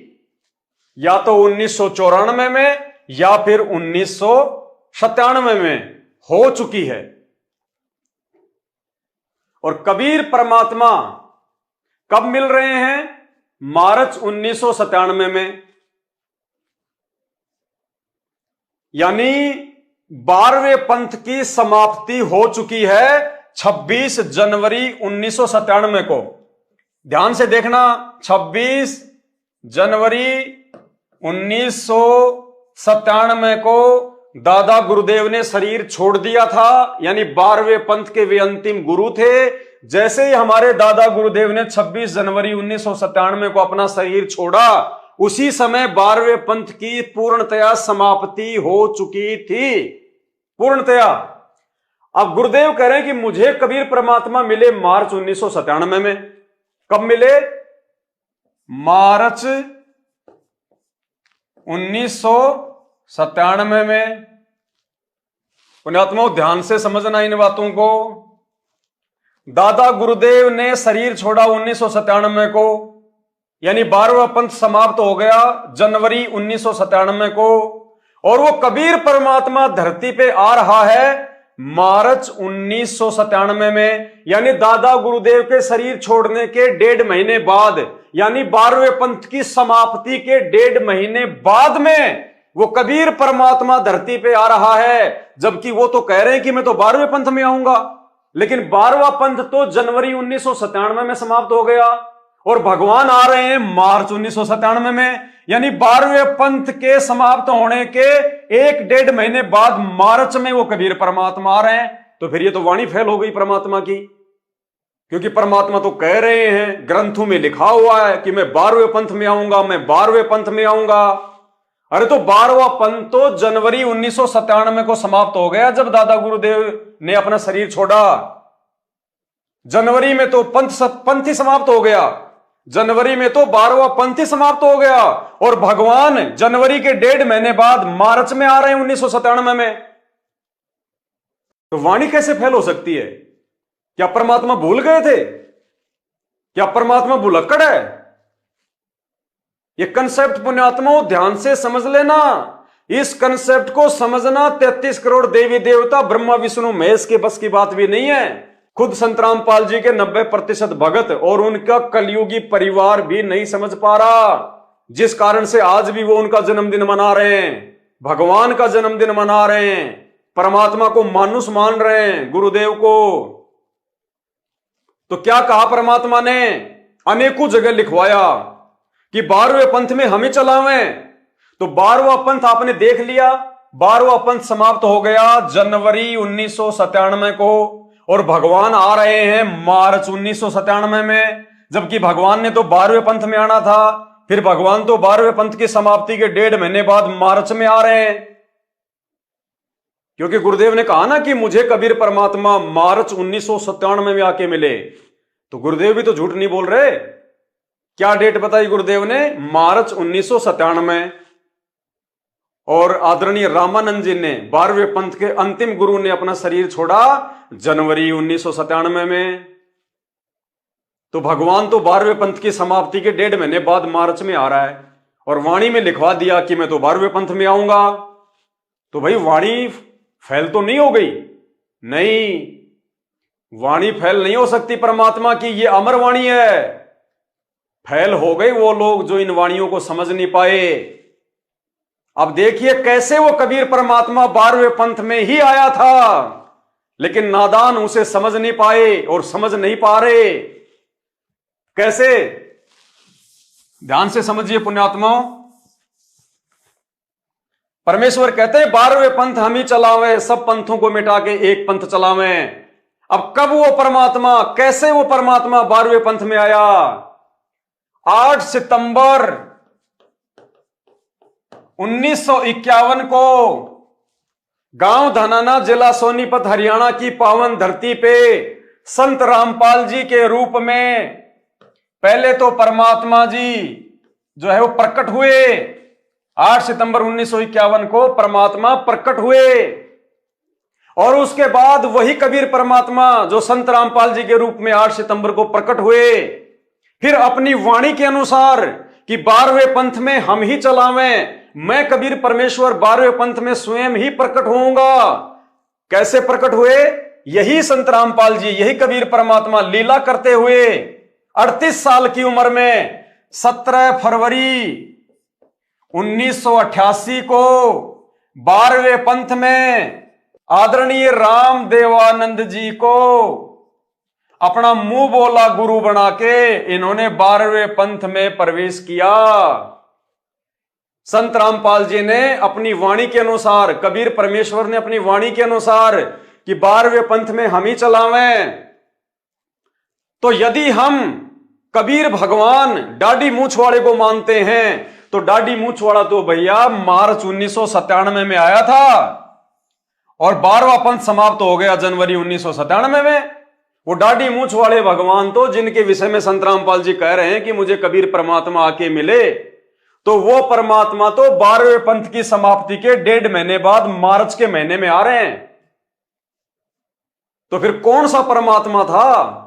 या तो 1994 में या फिर 1997 में हो चुकी है। और कबीर परमात्मा कब मिल रहे हैं? मार्च 1997 में, यानी 12वें पंथ की समाप्ति हो चुकी है 26 जनवरी 1997 को। ध्यान से देखना, 26 जनवरी 1997 को दादा गुरुदेव ने शरीर छोड़ दिया था, यानी 12वें पंथ के वे अंतिम गुरु थे। जैसे ही हमारे दादा गुरुदेव ने 26 जनवरी 1997 को अपना शरीर छोड़ा, उसी समय 12वें पंथ की पूर्णतया समाप्ति हो चुकी थी, पूर्णतया। अब गुरुदेव कह रहे हैं कि मुझे कबीर परमात्मा मिले मार्च 1997 में। कब मिले? मार्च 1997 में। पुण्यात्माओं, ध्यान से समझना इन बातों को। दादा गुरुदेव ने शरीर छोड़ा 1997 को, यानी 12वां पंथ समाप्त हो गया जनवरी 1997 को, और वो कबीर परमात्मा धरती पे आ रहा है मार्च 1997 में, यानी दादा गुरुदेव के शरीर छोड़ने के 1.5 महीने बाद, यानी 12वें पंथ की समाप्ति के 1.5 महीने बाद में वो कबीर परमात्मा धरती पे आ रहा है। जबकि वो तो कह रहे हैं कि मैं तो 12वें पंथ में आऊंगा, लेकिन 12वां पंथ तो जनवरी 1997 में समाप्त हो गया और भगवान आ रहे हैं मार्च 1997 में, यानी 12वें पंथ के समाप्त होने के 1.5 महीने बाद मार्च में वो कबीर परमात्मा आ रहे हैं। तो फिर ये तो वाणी फेल हो गई परमात्मा की, क्योंकि परमात्मा तो कह रहे हैं, ग्रंथों में लिखा हुआ है कि मैं 12वें पंथ में आऊंगा, मैं 12वें पंथ में आऊंगा। अरे तो 12वां पंथ तो जनवरी 1997 को समाप्त हो गया जब दादा गुरुदेव ने अपना शरीर छोड़ा। जनवरी में तो पंथ ही समाप्त हो गया, जनवरी में तो 12वां पंथ ही समाप्त हो गया, और भगवान जनवरी के 1.5 महीने बाद मार्च में आ रहे हैं 1997 में। तो वाणी कैसे फेल हो सकती है? क्या परमात्मा भूल गए थे? क्या परमात्मा भुलक्कड़ है? ये कंसेप्ट पुण्यात्माओं ध्यान से समझ लेना। इस कंसेप्ट को समझना 33 करोड़ देवी देवता ब्रह्मा विष्णु महेश के बस की बात भी नहीं है। खुद संत रामपाल जी के 90% भगत और उनका कलयुगी परिवार भी नहीं समझ पा रहा, जिस कारण से आज भी वो उनका जन्मदिन मना रहे हैं, भगवान का जन्मदिन मना रहे हैं, परमात्मा को मानुष मान रहे हैं, गुरुदेव को। तो क्या कहा परमात्मा ने? अनेकों जगह लिखवाया कि 12वें पंथ में हम ही चलावें। तो 12वां पंथ आपने देख लिया, 12वां पंथ समाप्त हो गया जनवरी 1997 को, और भगवान आ रहे हैं मार्च 1997 में। जबकि भगवान ने तो 12वें पंथ में आना था, फिर भगवान तो 12वें पंथ की समाप्ति के 1.5 महीने बाद मार्च में आ रहे हैं। क्योंकि गुरुदेव ने कहा ना कि मुझे कबीर परमात्मा मार्च 1997 में आके मिले, तो गुरुदेव भी तो झूठ नहीं बोल रहे। क्या डेट बताई गुरुदेव ने? मार्च 1997। और आदरणीय रामानंद जी ने 12वें पंथ के अंतिम गुरु ने अपना शरीर छोड़ा जनवरी 1997 में। तो भगवान तो 12वें पंथ की समाप्ति के 1.5 महीने बाद मार्च में आ रहा है और वाणी में लिखवा दिया कि मैं तो 12वें पंथ में आऊंगा। तो भाई वाणी फैल तो नहीं हो गई? नहीं, वाणी फैल नहीं हो सकती परमात्मा की, ये अमर वाणी है। फैल हो गए वो लोग जो इन वाणियों को समझ नहीं पाए। अब देखिए कैसे वो कबीर परमात्मा 12वें पंथ में ही आया था, लेकिन नादान उसे समझ नहीं पाए और समझ नहीं पा रहे। कैसे? ध्यान से समझिए पुण्यात्माओं। परमेश्वर कहते हैं 12वें पंथ हम ही चलावे, सब पंथों को मिटा के एक पंथ चलावे। अब कब वो परमात्मा, कैसे वो परमात्मा 12वें पंथ में आया? 8 सितंबर 1951 को गांव धनाना, जिला सोनीपत, हरियाणा की पावन धरती पे संत रामपाल जी के रूप में पहले तो परमात्मा जी जो है वो प्रकट हुए। 8 सितंबर 1951 को परमात्मा प्रकट हुए और उसके बाद वही कबीर परमात्मा जो संत रामपाल जी के रूप में 8 सितंबर को प्रकट हुए, फिर अपनी वाणी के अनुसार कि 12वें पंथ में हम ही चलावें, मैं कबीर परमेश्वर 12वें पंथ में स्वयं ही प्रकट होऊंगा। कैसे प्रकट हुए? यही संत रामपाल जी, यही कबीर परमात्मा लीला करते हुए 38 साल की उम्र में 17 फरवरी 1988 को 12वें पंथ में आदरणीय राम देवानंद जी को अपना मुंह बोला गुरु बना के इन्होंने 12वें पंथ में प्रवेश किया। संत रामपाल जी ने अपनी वाणी के अनुसार, कबीर परमेश्वर ने अपनी वाणी के अनुसार कि 12वें पंथ में हम ही चलावें। तो यदि हम कबीर भगवान डाडी मूछ वाले को मानते हैं तो डाडी मूछ वाला तो भैया मार्च 1997 में आया था और 12वां पंथ समाप्त हो गया जनवरी 1997 में। वो डाडी मूछ वाले भगवान तो जिनके विषय में संत रामपाल जी कह रहे हैं कि मुझे कबीर परमात्मा आके मिले, तो वो परमात्मा तो 12वें पंथ की समाप्ति के 1.5 महीने बाद मार्च के महीने में आ रहे हैं। तो फिर कौन सा परमात्मा था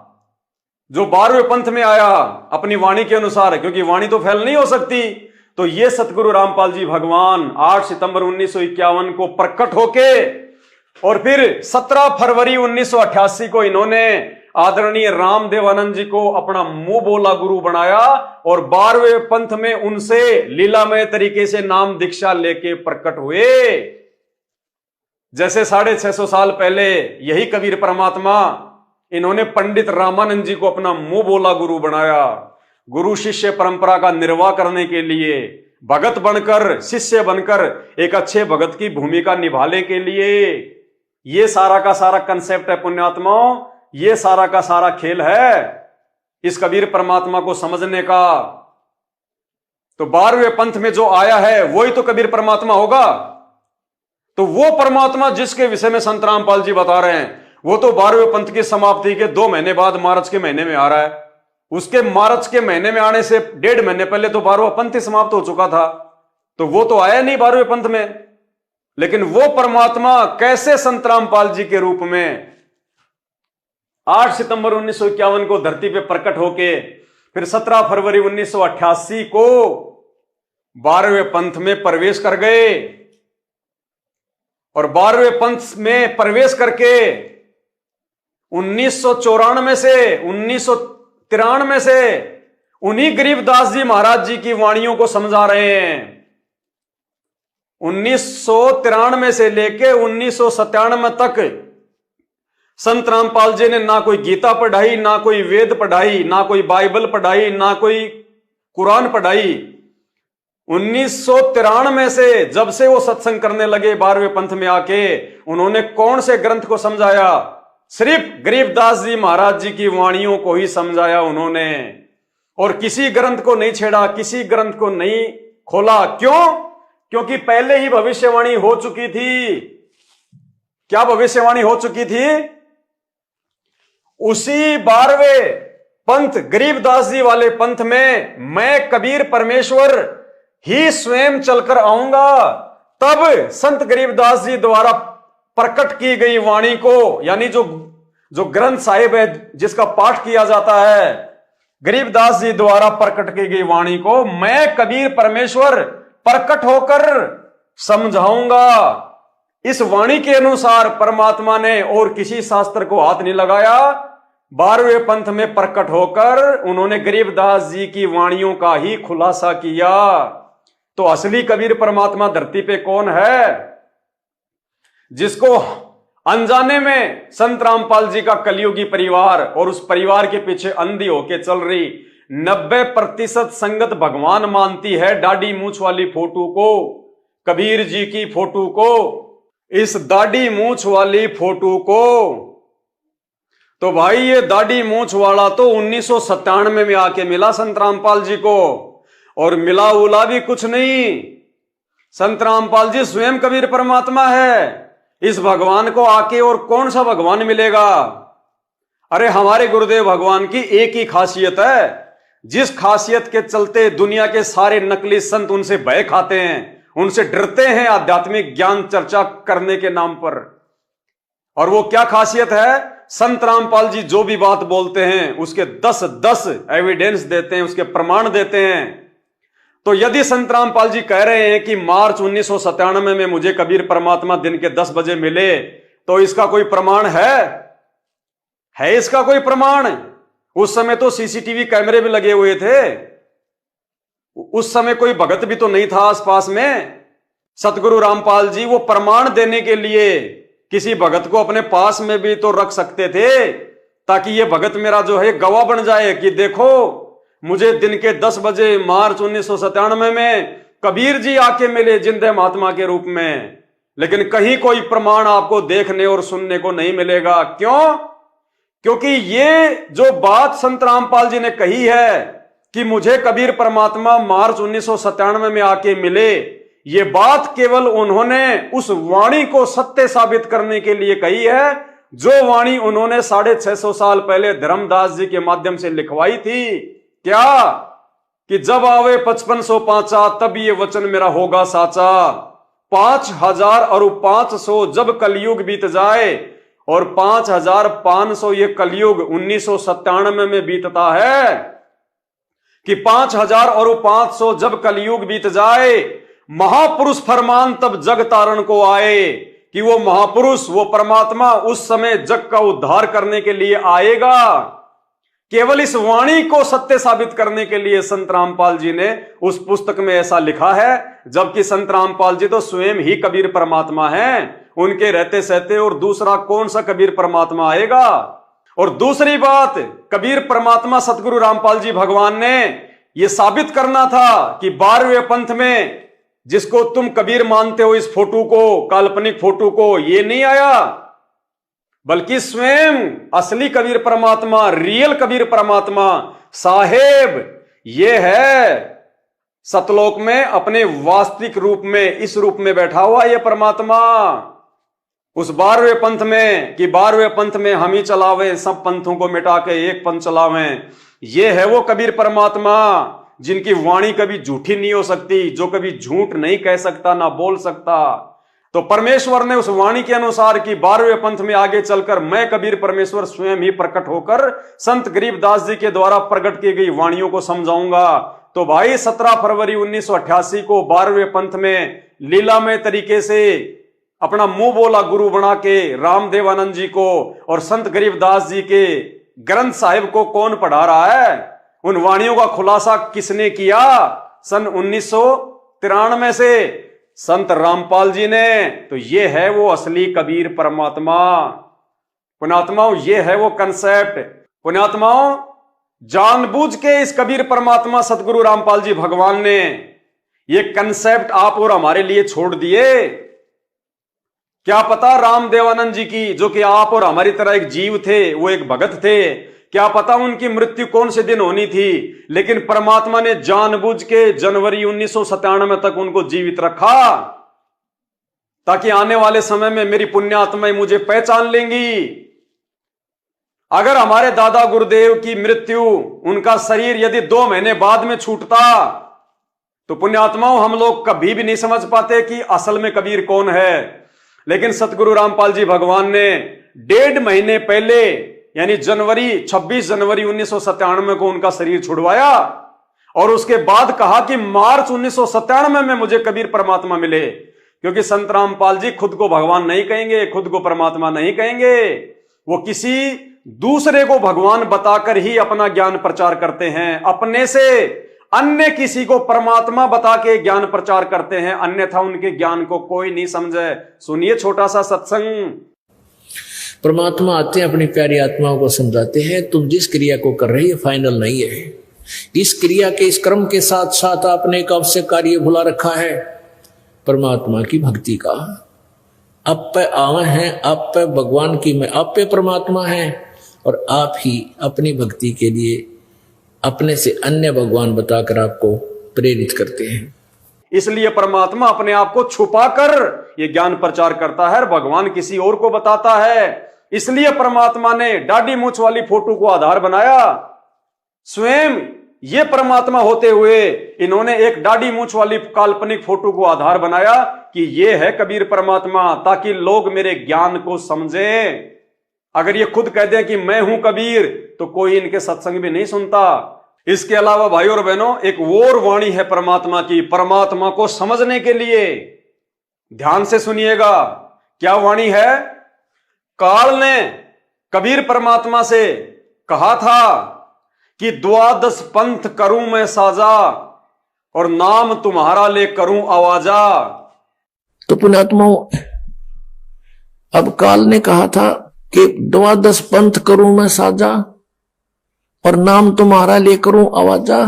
जो 12वें पंथ में आया अपनी वाणी के अनुसार? क्योंकि वाणी तो फैल नहीं हो सकती। तो ये सतगुरु रामपाल जी भगवान 8 सितंबर 1951 को प्रकट होके और फिर 17 फरवरी 1988 को इन्होंने आदरणीय राम देवानंद जी को अपना मुंह बोला गुरु बनाया और 12वें पंथ में उनसे लीलामय तरीके से नाम दीक्षा लेके प्रकट हुए। जैसे 650 साल पहले यही कबीर परमात्मा इन्होंने पंडित रामानंद जी को अपना मुंह बोला गुरु बनाया, गुरु शिष्य परंपरा का निर्वाह करने के लिए, भगत बनकर, शिष्य बनकर एक अच्छे भगत की भूमिका निभाने के लिए। ये सारा का सारा कंसेप्ट है पुण्यात्माओं, ये सारा का सारा खेल है इस कबीर परमात्मा को समझने का। तो 12वें पंथ में जो आया है वही तो कबीर परमात्मा होगा। तो वो परमात्मा जिसके विषय में संत रामपाल जी बता रहे हैं वो तो 12वें पंथ की समाप्ति के 2 महीने बाद मार्च के महीने में आ रहा है। उसके मार्च के महीने में आने से 1.5 महीने पहले तो 12वां पंथ ही समाप्त हो चुका था, तो वो तो आया नहीं 12वें पंथ में। लेकिन वो परमात्मा कैसे संत रामपाल जी के रूप में 8 सितंबर 1951 को धरती पे प्रकट होके फिर 17 फरवरी 1988 को 12वें पंथ में प्रवेश कर गए और 12वें पंथ में प्रवेश करके 1994 से 1993 से उन्हीं गरीबदास जी महाराज जी की वाणियों को समझा रहे हैं। 1993 से लेके 1997 तक संत रामपाल जी ने ना कोई गीता पढ़ाई, ना कोई वेद पढ़ाई, ना कोई बाइबल पढ़ाई, ना कोई कुरान पढ़ाई। 1993 से जब से वो सत्संग करने लगे 12वें पंथ में आके, उन्होंने कौन से ग्रंथ को समझाया? सिर्फ गरीबदास जी महाराज जी की वाणियों को ही समझाया उन्होंने, और किसी ग्रंथ को नहीं छेड़ा, किसी ग्रंथ को नहीं खोला। क्यों? क्योंकि पहले ही भविष्यवाणी हो चुकी थी। क्या भविष्यवाणी हो चुकी थी? उसी 12वें पंथ गरीबदास जी वाले पंथ में मैं कबीर परमेश्वर ही स्वयं चलकर आऊंगा, तब संत गरीबदास जी द्वारा प्रकट की गई वाणी को, यानी जो ग्रंथ साहिब है जिसका पाठ किया जाता है, गरीबदास जी द्वारा प्रकट की गई वाणी को मैं कबीर परमेश्वर प्रकट होकर समझाऊंगा। इस वाणी के अनुसार परमात्मा ने और किसी शास्त्र को हाथ नहीं लगाया। 12वें पंथ में प्रकट होकर उन्होंने गरीबदास जी की वाणियों का ही खुलासा किया। तो असली कबीर परमात्मा धरती पे कौन है? जिसको अनजाने में संत रामपाल जी का कलियुगी परिवार और उस परिवार के पीछे अंधी होके चल रही 90% संगत भगवान मानती है। दाढ़ी मूछ वाली फोटो को, कबीर जी की फोटो को, इस दाढ़ी मूछ वाली फोटो को। तो भाई ये दाढ़ी मूछ वाला तो 1997 में आके मिला संत रामपाल जी को, और मिला उला भी कुछ नहीं। संत रामपाल जी स्वयं कबीर परमात्मा है। इस भगवान को आके और कौन सा भगवान मिलेगा? अरे हमारे गुरुदेव भगवान की एक ही खासियत है, जिस खासियत के चलते दुनिया के सारे नकली संत उनसे भय खाते हैं, उनसे डरते हैं आध्यात्मिक ज्ञान चर्चा करने के नाम पर। और वो क्या खासियत है? संत रामपाल जी जो भी बात बोलते हैं उसके 10 एविडेंस देते हैं, उसके प्रमाण देते हैं। तो यदि संत रामपाल जी कह रहे हैं कि मार्च 1997 में मुझे कबीर परमात्मा दिन के 10 बजे मिले, तो इसका कोई प्रमाण है इसका कोई प्रमाण? उस समय तो सीसीटीवी कैमरे भी लगे हुए थे, उस समय कोई भगत भी तो नहीं था आसपास में। सतगुरु रामपाल जी वो प्रमाण देने के लिए किसी भगत को अपने पास में भी तो रख सकते थे, ताकि ये भगत मेरा जो है गवाह बन जाए कि देखो मुझे दिन के 10 बजे मार्च 1997 में कबीर जी आके मिले जिंदे महात्मा के रूप में। लेकिन कहीं कोई प्रमाण आपको देखने और सुनने को नहीं मिलेगा। क्यों? क्योंकि ये जो बात संत रामपाल जी ने कही है कि मुझे कबीर परमात्मा मार्च 1997 में आके मिले, ये बात केवल उन्होंने उस वाणी को सत्य साबित करने के लिए कही है, जो वाणी उन्होंने 650 साल पहले धर्मदास जी के माध्यम से लिखवाई थी। क्या? कि जब आवे 5505 तब ये वचन मेरा होगा साचा। 5000 और 500 जब कलयुग बीत जाए, और 5500 ये कलयुग 1997 में बीतता है, कि 5000 और 500 जब कलयुग बीत जाए, महापुरुष फरमान तब जग तारण को आए। कि वो महापुरुष, वो परमात्मा उस समय जग का उद्धार करने के लिए आएगा। केवल इस वाणी को सत्य साबित करने के लिए संत रामपाल जी ने उस पुस्तक में ऐसा लिखा है, जबकि संत रामपाल जी तो स्वयं ही कबीर परमात्मा हैं, उनके रहते सहते और दूसरा कौन सा कबीर परमात्मा आएगा। और दूसरी बात, कबीर परमात्मा सतगुरु रामपाल जी भगवान ने यह साबित करना था कि 12वें पंथ में जिसको तुम कबीर मानते हो, इस फोटो को, काल्पनिक फोटो को, ये नहीं आया, बल्कि स्वयं असली कबीर परमात्मा, रियल कबीर परमात्मा साहेब ये है सतलोक में अपने वास्तविक रूप में, इस रूप में बैठा हुआ ये परमात्मा। उस 12वें पंथ में कि 12वें पंथ में हम ही चलावे, सब पंथों को मिटा के एक पंथ चलावे, ये है वो कबीर परमात्मा जिनकी वाणी कभी झूठी नहीं हो सकती, जो कभी झूठ नहीं कह सकता, ना बोल सकता। तो परमेश्वर ने उस वाणी के अनुसार कि 12वें पंथ में आगे चलकर मैं कबीर परमेश्वर स्वयं ही प्रकट होकर संत गरीबदास जी के द्वारा प्रकट की गई वाणियों को समझाऊंगा। तो भाई 17 फरवरी 1988 को 12वें पंथ में लीलामय तरीके से अपना मुंह बोला गुरु बना के रामदेवानंद जी को और संत गरीबदास जी के ग्रंथ साहिब को कौन पढ़ा रहा है? उन वाणियों का खुलासा किसने किया? सन 1993 से संत रामपाल जी ने। तो ये है वो असली कबीर परमात्मा। पुण्यात्माओं, ये है वो कंसेप्ट। पुण्यात्माओं, जानबूझ के इस कबीर परमात्मा सतगुरु रामपाल जी भगवान ने ये कंसेप्ट आप और हमारे लिए छोड़ दिए। क्या पता रामदेवानंद जी की, जो कि आप और हमारी तरह एक जीव थे, वो एक भगत थे, क्या पता उनकी मृत्यु कौन से दिन होनी थी, लेकिन परमात्मा ने जानबूझ के जनवरी 1997 तक उनको जीवित रखा, ताकि आने वाले समय में मेरी पुण्यात्माएं मुझे पहचान लेंगी। अगर हमारे दादा गुरुदेव की मृत्यु, उनका शरीर यदि 2 महीने बाद में छूटता, तो पुण्यात्माओं, हम लोग कभी भी नहीं समझ पाते कि असल में कबीर कौन है। लेकिन सतगुरु रामपाल जी भगवान ने 1.5 महीने पहले यानी 26 जनवरी 1997 को उनका शरीर छुड़वाया और उसके बाद कहा कि मार्च 1997 में मुझे कबीर परमात्मा मिले। क्योंकि संत रामपाल जी खुद को भगवान नहीं कहेंगे, खुद को परमात्मा नहीं कहेंगे, वो किसी दूसरे को भगवान बताकर ही अपना ज्ञान प्रचार करते हैं। अपने से अन्य किसी को परमात्मा बता के ज्ञान प्रचार करते हैं, अन्यथा उनके ज्ञान को कोई नहीं समझे। सुनिए छोटा सा सत्संग। परमात्मा आते हैं, अपनी प्यारी आत्माओं को समझाते हैं, तुम जिस क्रिया को कर रही है फाइनल नहीं है। इस क्रिया के, इस कर्म के साथ साथ आपने एक अवश्य कार्य भुला रखा है, परमात्मा की भक्ति का। आप पे आवे हैं, आप पे भगवान की में, आप पे परमात्मा है और आप ही अपनी भक्ति के लिए अपने से अन्य भगवान बताकर आपको प्रेरित करते हैं। इसलिए परमात्मा अपने आप को छुपाकर ये ज्ञान प्रचार करता है और भगवान किसी और को बताता है। इसलिए परमात्मा ने दाढ़ी मूंछ वाली फोटो को आधार बनाया। स्वयं ये परमात्मा होते हुए इन्होंने एक दाढ़ी मूंछ वाली काल्पनिक फोटो को आधार बनाया कि ये है कबीर परमात्मा, ताकि लोग मेरे ज्ञान को समझें। अगर ये खुद कह दें कि मैं हूं कबीर तो कोई इनके सत्संग भी नहीं सुनता। इसके अलावा भाई और बहनों, एक और वाणी है परमात्मा की, परमात्मा को समझने के लिए। ध्यान से सुनिएगा, क्या वाणी है? काल ने कबीर परमात्मा से कहा था कि 12 पंथ करूं मैं साजा और नाम तुम्हारा ले करूं आवाजा। तो पुण्यात्माओं, अब काल ने कहा था कि 12 पंथ करूं मैं साजा और नाम तुम्हारा ले करूं आवाजा।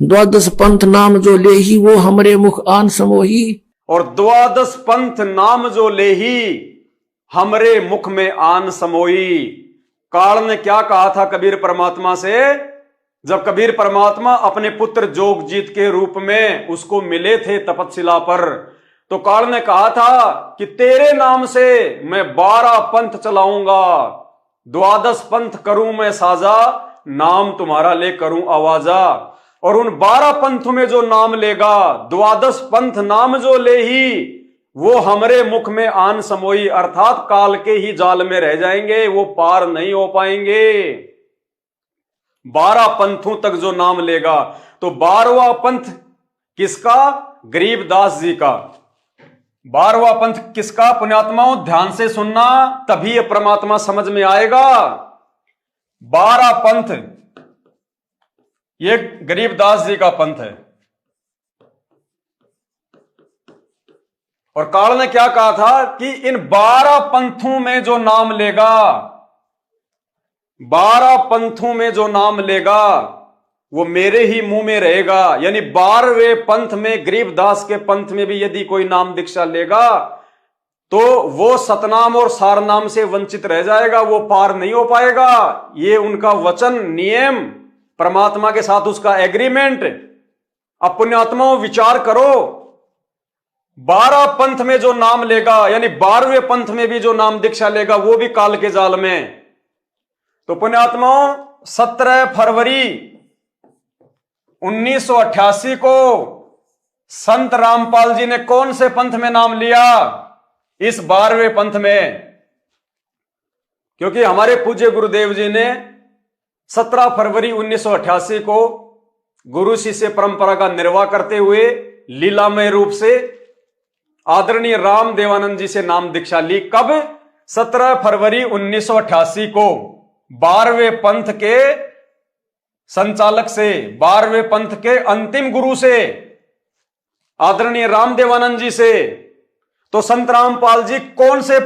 12 पंथ नाम जो ले ही वो हमरे मुख आन समोही। और 12 पंथ नाम जो ले ही हमरे मुख में आन समोई। काल ने क्या कहा था कबीर परमात्मा से? जब कबीर परमात्मा अपने पुत्र जोगजीत के रूप में उसको मिले थे तपस्या पर, तो काल ने कहा था कि तेरे नाम से मैं 12 पंथ चलाऊंगा, 12 पंथ करूं मैं साजा, नाम तुम्हारा ले करूं आवाजा। और उन 12 पंथ में जो नाम लेगा, 12 पंथ नाम जो ले ही वो हमरे मुख में आन समोई, अर्थात काल के ही जाल में रह जाएंगे, वो पार नहीं हो पाएंगे। 12 पंथों तक जो नाम लेगा, तो 12वां पंथ किसका? गरीबदास जी का। 12वां पंथ किसका? पुण्यात्माओं ध्यान से सुनना, तभी ये परमात्मा समझ में आएगा। 12 पंथ ये गरीबदास जी का पंथ है। और काल ने क्या कहा था कि इन 12 पंथों में जो नाम लेगा, 12 पंथों में जो नाम लेगा वो मेरे ही मुंह में रहेगा। यानी 12वें पंथ में, गरीबदास के पंथ में भी यदि कोई नाम दीक्षा लेगा तो वो सतनाम और सारनाम से वंचित रह जाएगा, वो पार नहीं हो पाएगा। ये उनका वचन, नियम, परमात्मा के साथ उसका एग्रीमेंट। अब पुण्यात्माओं विचार करो, 12 पंथ में जो नाम लेगा, यानी 12वें पंथ में भी जो नाम दीक्षा लेगा, वो भी काल के जाल में। तो पुण्यात्माओं 17 फरवरी 1988 को संत रामपाल जी ने कौन से पंथ में नाम लिया? इस 12वें पंथ में। क्योंकि हमारे पूज्य गुरुदेव जी ने 17 फरवरी 1988 को गुरु शिष्य परंपरा का निर्वाह करते हुए लीलामय रूप से आदरणीय राम देवानंद जी से नाम दीक्षा ली। कब? 17 फरवरी 1988 को 12वें पंथ के संचालक से, 12वें पंथ के अंतिम गुरु से, आदरणीय राम देवानंद जी से। तो संत रामपाल जी कौन से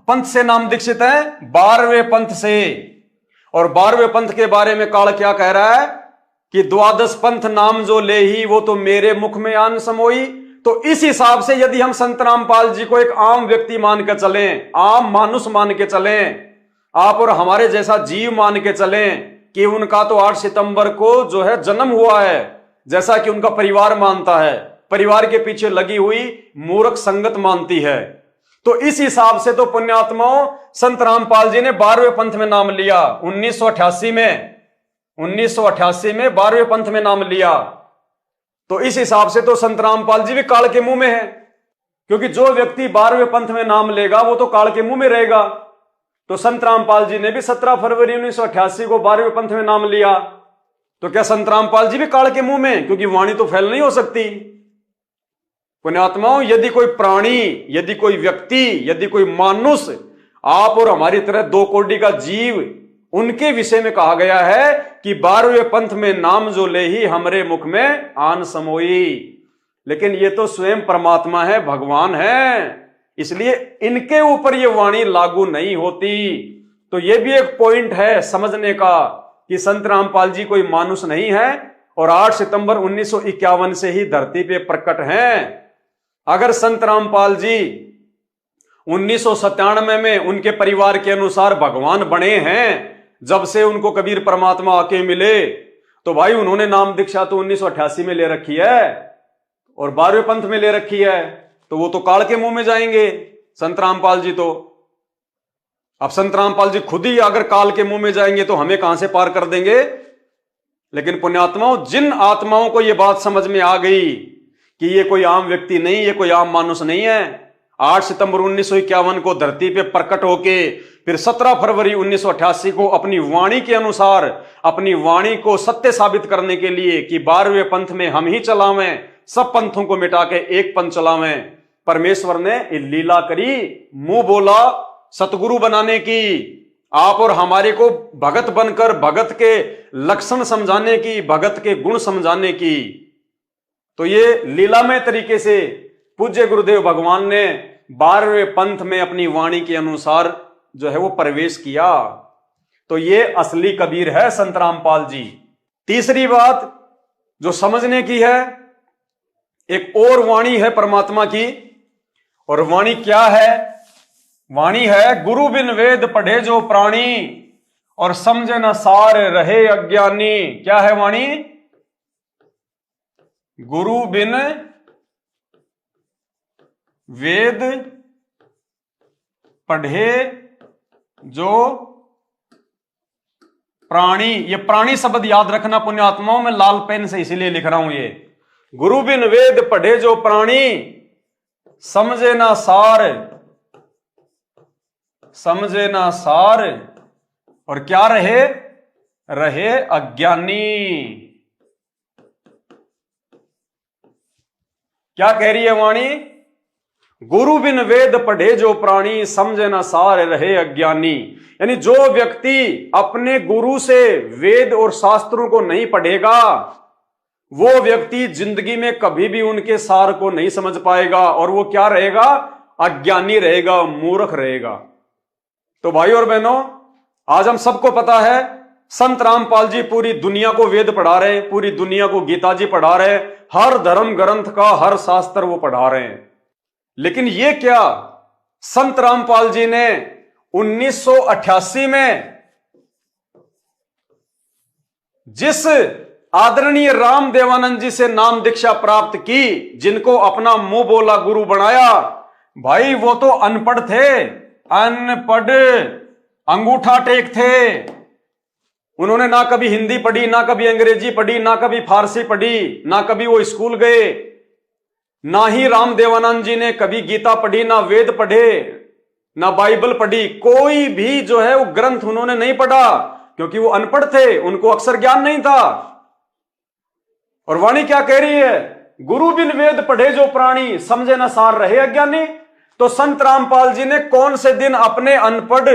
पंथ से नाम दीक्षित हैं? 12वें पंथ से। और 12वें पंथ के बारे में काल क्या कह रहा है कि 12 पंथ नाम जो ले ही वो तो मेरे मुख में आन समोई। तो इस हिसाब से यदि हम संत रामपाल जी को एक आम व्यक्ति मान के चलें, आम मानुष मान के चलें, आप और हमारे जैसा जीव मान के चलें कि उनका तो 8 सितंबर को जो है जन्म हुआ है, जैसा कि उनका परिवार मानता है, परिवार के पीछे लगी हुई मूर्ख संगत मानती है, तो इस हिसाब से तो पुण्यात्माओं संत रामपाल जी ने 12वें पंथ में नाम लिया। 1988 में 12वें पंथ में नाम लिया। तो इस हिसाब से तो संत रामपाल जी भी काल के मुंह में है, क्योंकि जो व्यक्ति 12वें पंथ में नाम लेगा वो तो काल के मुंह में रहेगा। तो संत रामपाल जी ने भी 17 फरवरी 1988 को 12वें पंथ में नाम लिया, तो क्या संत रामपाल जी भी काल के मुंह में? क्योंकि वाणी तो फैल नहीं हो सकती। पुण्यात्माओं, यदि कोई प्राणी, यदि कोई व्यक्ति, यदि कोई मानुष, आप और हमारी तरह 2 कोटि का जीव, उनके विषय में कहा गया है कि 12वें पंथ में नाम जो ले ही हमरे मुख में आन समोई। लेकिन ये तो स्वयं परमात्मा है, भगवान है, इसलिए इनके ऊपर ये वाणी लागू नहीं होती। तो ये भी एक पॉइंट है समझने का कि संत रामपाल जी कोई मानुष नहीं है और 8 सितंबर 1951 से ही धरती पे प्रकट हैं। अगर संत रामपाल जी 1997 में उनके परिवार के अनुसार भगवान बने हैं, जब से उनको कबीर परमात्मा आके मिले, तो भाई उन्होंने नाम दीक्षा तो 1988 में ले रखी है और 12वें पंथ में ले रखी है, तो वो तो काल के मुंह में जाएंगे संत रामपाल जी। तो अब संत रामपाल जी खुद ही अगर काल के मुंह में जाएंगे तो हमें कहां से पार कर देंगे। लेकिन पुण्यात्माओं, जिन आत्माओं को यह बात समझ में आ गई कि ये कोई आम व्यक्ति नहीं, ये कोई आम मानुष नहीं है, 8 सितंबर 1951 को धरती पे प्रकट होके फिर 17 फरवरी 1988 को अपनी वाणी के अनुसार, अपनी वाणी को सत्य साबित करने के लिए कि 12वें पंथ में हम ही चलावें, सब पंथों को मिटा के एक पंथ चलावें, परमेश्वर ने लीला करी, मुंह बोला सतगुरु बनाने की, आप और हमारे को भगत बनकर भगत के लक्षण समझाने की, भगत के गुण समझाने की। तो ये लीलामय तरीके से पूज्य गुरुदेव भगवान ने 12वें पंथ में अपनी वाणी के अनुसार जो है वो प्रवेश किया। तो ये असली कबीर है संत रामपाल जी। तीसरी बात जो समझने की है, एक और वाणी है परमात्मा की, और वाणी क्या है? वाणी है, गुरु बिन वेद पढ़े जो प्राणी और समझे न सार रहे अज्ञानी। क्या है वाणी? गुरु बिन वेद पढ़े जो प्राणी। ये प्राणी शब्द याद रखना पुण्यात्माओं, में लाल पेन से इसीलिए लिख रहा हूं ये। गुरु बिन वेद पढ़े जो प्राणी समझे ना सार, समझे ना सार, और क्या रहे? रहे अज्ञानी। क्या कह रही है वाणी? गुरु बिन वेद पढ़े जो प्राणी समझे ना सार रहे अज्ञानी। यानी जो व्यक्ति अपने गुरु से वेद और शास्त्रों को नहीं पढ़ेगा, वो व्यक्ति जिंदगी में कभी भी उनके सार को नहीं समझ पाएगा, और वो क्या रहेगा? अज्ञानी रहेगा, मूर्ख रहेगा। तो भाई और बहनों, आज हम सबको पता है संत रामपाल जी पूरी दुनिया को वेद पढ़ा रहे हैं, पूरी दुनिया को गीता जी पढ़ा रहे हैं, हर धर्म ग्रंथ का हर शास्त्र वो पढ़ा रहे हैं। लेकिन ये क्या, संत रामपाल जी ने 1988 में जिस आदरणीय राम देवानंद जी से नाम दीक्षा प्राप्त की, जिनको अपना मुंह बोला गुरु बनाया, भाई वो तो अनपढ़ थे, अनपढ़ अंगूठा टेक थे। उन्होंने ना कभी हिंदी पढ़ी, ना कभी अंग्रेजी पढ़ी, ना कभी फारसी पढ़ी, ना कभी वो स्कूल गए, ना ही राम देवानंद जी ने कभी गीता पढ़ी, ना वेद पढ़े, ना बाइबल पढ़ी। कोई भी जो है वो ग्रंथ उन्होंने नहीं पढ़ा, क्योंकि वो अनपढ़ थे, उनको अक्षर ज्ञान नहीं था। और वाणी क्या कह रही है? गुरु बिन वेद पढ़े जो प्राणी समझे न सार रहे अज्ञानी। तो संत रामपाल जी ने कौन से दिन अपने अनपढ़